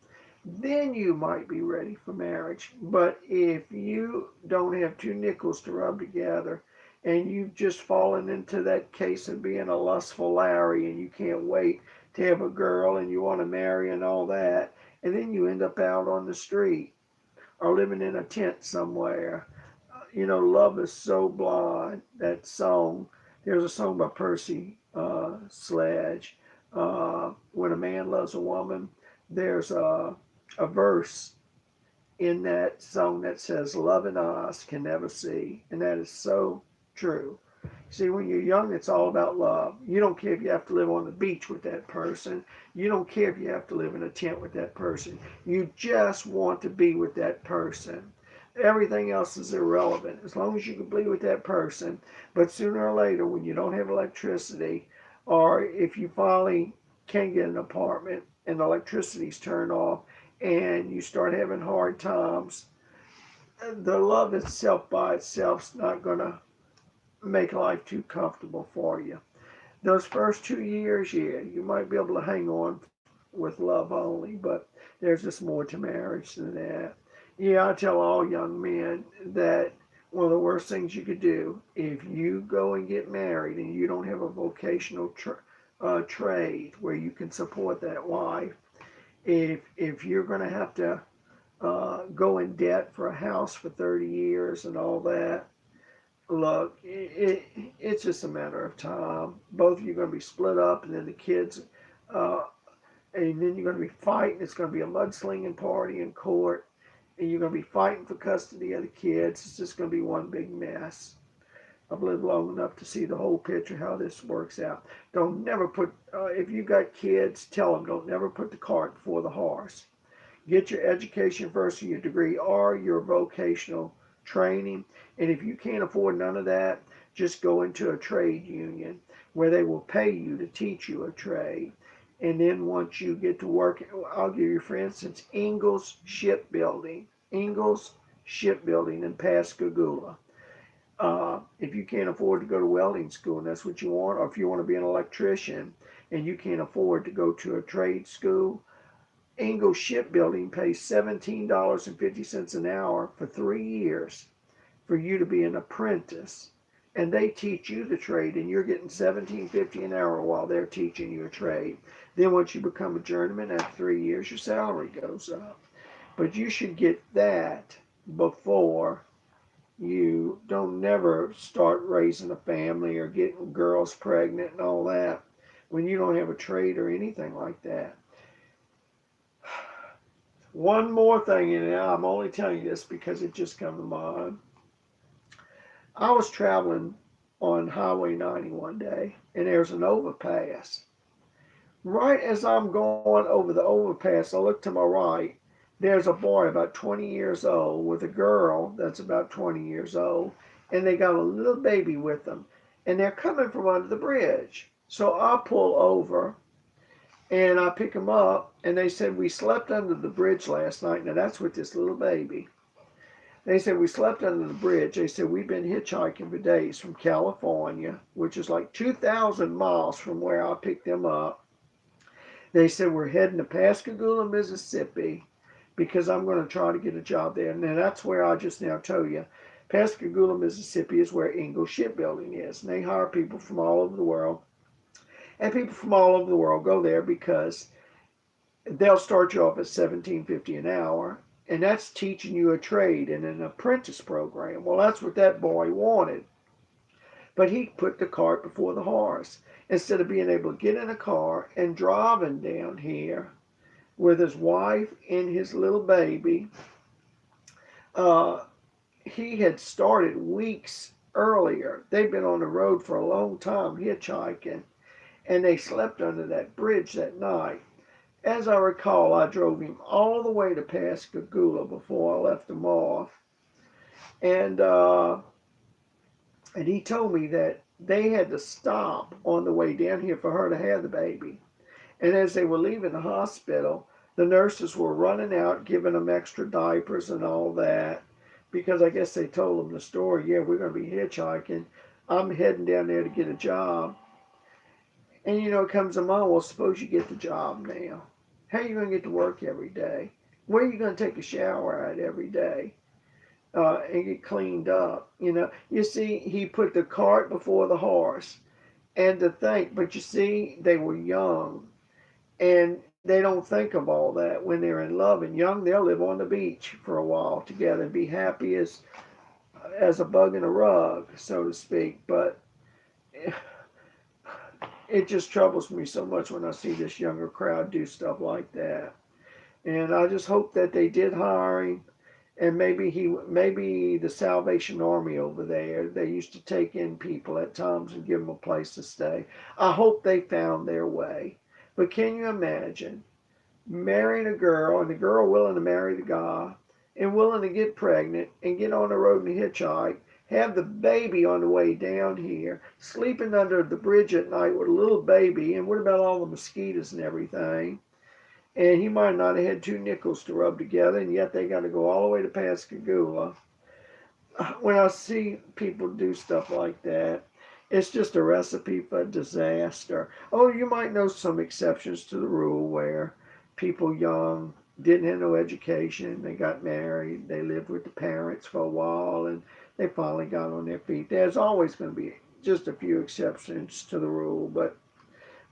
then you might be ready for marriage. But if you don't have two nickels to rub together, and you've just fallen into that case of being a lustful Larry, and you can't wait to have a girl and you want to marry and all that, and then you end up out on the street or living in a tent somewhere. Love is so blind. That song, there's a song by Percy Sledge. When a man loves a woman, there's a verse in that song that says, "Love and eyes can never see." And that is so true. See, when you're young, it's all about love. You don't care if you have to live on the beach with that person. You don't care if you have to live in a tent with that person. You just want to be with that person. Everything else is irrelevant as long as you can be with that person. But sooner or later, when you don't have electricity, or if you finally can't get an apartment and the electricity's turned off and you start having hard times, the love itself by itself's not going to make life too comfortable for you. Those first 2 years, yeah, you might be able to hang on with love only, but there's just more to marriage than that. Yeah, I tell all young men that one of the worst things you could do if you go and get married and you don't have a vocational trade where you can support that wife, if you're going to have to go in debt for a house for 30 years and all that, look, it's just a matter of time. Both of you are going to be split up, and then the kids, uh, and then you're going to be fighting. It's going to be a mudslinging party in court, and you're going to be fighting for custody of the kids. It's just going to be one big mess. I've lived long enough to see the whole picture how this works out. Don't never put, if you got kids, tell them don't never put the cart before the horse. Get your education first, or your degree, or your vocational training. And if you can't afford none of that, just go into a trade union where they will pay you to teach you a trade. And then once you get to work, I'll give you, for instance, Ingalls Shipbuilding in Pascagoula. If you can't afford to go to welding school and that's what you want, or if you want to be an electrician and you can't afford to go to a trade school, Ingalls Shipbuilding pays $17.50 an hour for 3 years for you to be an apprentice. And they teach you the trade, and you're getting $17.50 an hour while they're teaching you a trade. Then once you become a journeyman, after 3 years, your salary goes up. But you should get that before you don't never start raising a family or getting girls pregnant and all that when you don't have a trade or anything like that. One more thing, and I'm only telling you this because it just come to mind. I was traveling on Highway 90 one day, and there's an overpass. Right as I'm going over the overpass, I look to my right. There's a boy about 20 years old with a girl that's about 20 years old, and they got a little baby with them, and they're coming from under the bridge. So I pull over and I pick them up, and they said, we slept under the bridge last night. Now that's with this little baby. They said, we slept under the bridge. They said, we've been hitchhiking for days from California, which is like 2,000 miles from where I picked them up. They said, we're heading to Pascagoula, Mississippi, because I'm going to try to get a job there. And that's where I just now told you. Pascagoula, Mississippi is where Ingalls Shipbuilding is. And they hire people from all over the world. And people from all over the world go there because they'll start you off at $17.50 an hour. And that's teaching you a trade in an apprentice program. Well, that's what that boy wanted. But he put the cart before the horse. Instead of being able to get in a car and driving down here with his wife and his little baby, he had started weeks earlier. They'd been on the road for a long time hitchhiking, and they slept under that bridge that night. As I recall, I drove him all the way to Pascagoula before I left him off, and he told me that they had to stop on the way down here for her to have the baby. And as they were leaving the hospital, the nurses were running out, giving them extra diapers and all that, because I guess they told them the story. Yeah, we're going to be hitchhiking. I'm heading down there to get a job. And it comes to mind, well, suppose you get the job now. How are you going to get to work every day? Where are you going to take a shower at every day? And get cleaned up? You see, he put the cart before the horse. And to think, but you see, they were young. And they don't think of all that when they're in love and young. They'll live on the beach for a while together and be happy as a bug in a rug, so to speak. But it just troubles me so much when I see this younger crowd do stuff like that. And I just hope that they did hire him. And maybe the Salvation Army over there, they used to take in people at times and give them a place to stay. I hope they found their way. But can you imagine marrying a girl and the girl willing to marry the guy and willing to get pregnant and get on the road and hitchhike, have the baby on the way down here, sleeping under the bridge at night with a little baby, and what about all the mosquitoes and everything? And he might not have had 2 nickels to rub together, and yet they got to go all the way to Pascagoula. when I see people do stuff like that, it's just a recipe for disaster. Oh, you might know some exceptions to the rule where people young didn't have no education, they got married, they lived with the parents for a while, and they finally got on their feet. There's always going to be just a few exceptions to the rule, but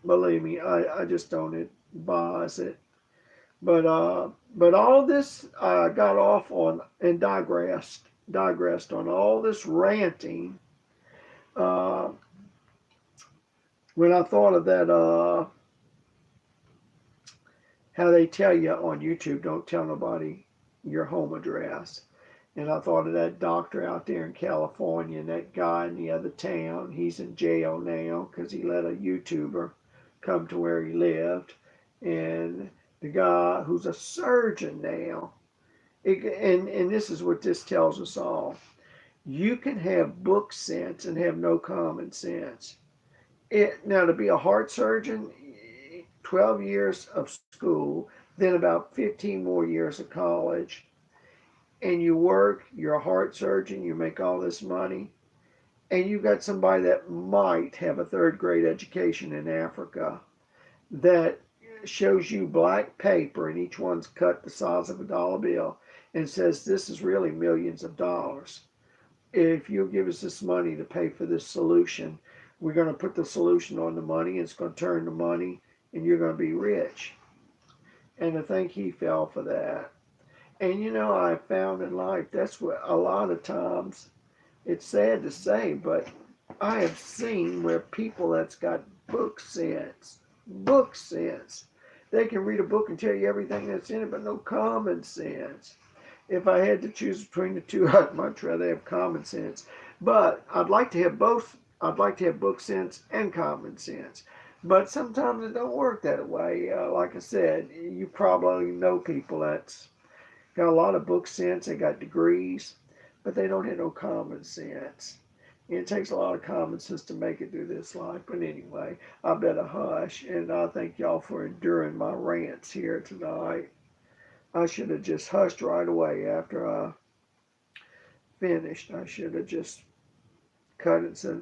believe me, I just don't advise it. But all this got off on and digressed on all this ranting uh, when I thought of that how they tell you on YouTube, don't tell nobody your home address. And I thought of that doctor out there in California and that guy in the other town. He's in jail now because he let a YouTuber come to where he lived. And the guy who's a surgeon now, and this is what this tells us all. You can have book sense and have no common sense. Now, to be a heart surgeon, 12 years of school, then about 15 more years of college, and you work, you're a heart surgeon, you make all this money, and you got somebody that might have a third grade education in Africa that shows you black paper, and each one's cut the size of a dollar bill, and says this is really millions of dollars. If you give us this money to pay for this solution, we're going to put the solution on the money, and it's going to turn the money, and you're going to be rich. And I think he fell for that. And I found in life that's what a lot of times, it's sad to say, but I have seen where people that's got book sense, they can read a book and tell you everything that's in it, but no common sense. If I had to choose between the two, I'd much rather have common sense. But I'd like to have both. I'd like to have book sense and common sense. But sometimes it don't work that way. Like I said, you probably know people that's got a lot of book sense. They got degrees, but they don't have no common sense. And it takes a lot of common sense to make it through this life. But anyway, I better hush. And I thank y'all for enduring my rants here tonight. I should have just hushed right away after I finished. I should have just cut it and said,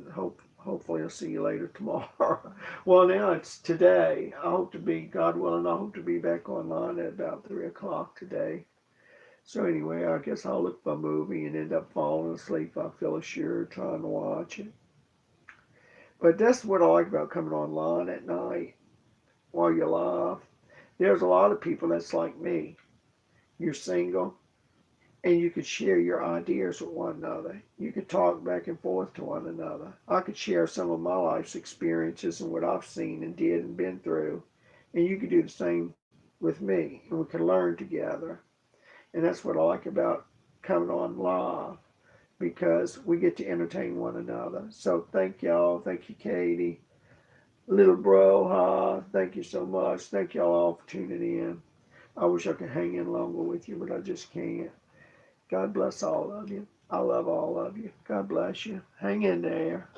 hopefully I'll see you later tomorrow. Well, now it's today. I hope to be, God willing, I hope to be back online at about 3 o'clock today. So anyway, I guess I'll look for a movie and end up falling asleep. I feel assured trying to watch it. But that's what I like about coming online at night while you laugh. There's a lot of people that's like me. You're single, and you could share your ideas with one another. You could talk back and forth to one another. I could share some of my life's experiences and what I've seen and did and been through, and you could do the same with me, and we can learn together. And that's what I like about coming on live because we get to entertain one another. So thank y'all. Thank you, Katie. Little bro, thank you so much. Thank y'all all for tuning in. I wish I could hang in longer with you, but I just can't. God bless all of you. I love all of you. God bless you. Hang in there.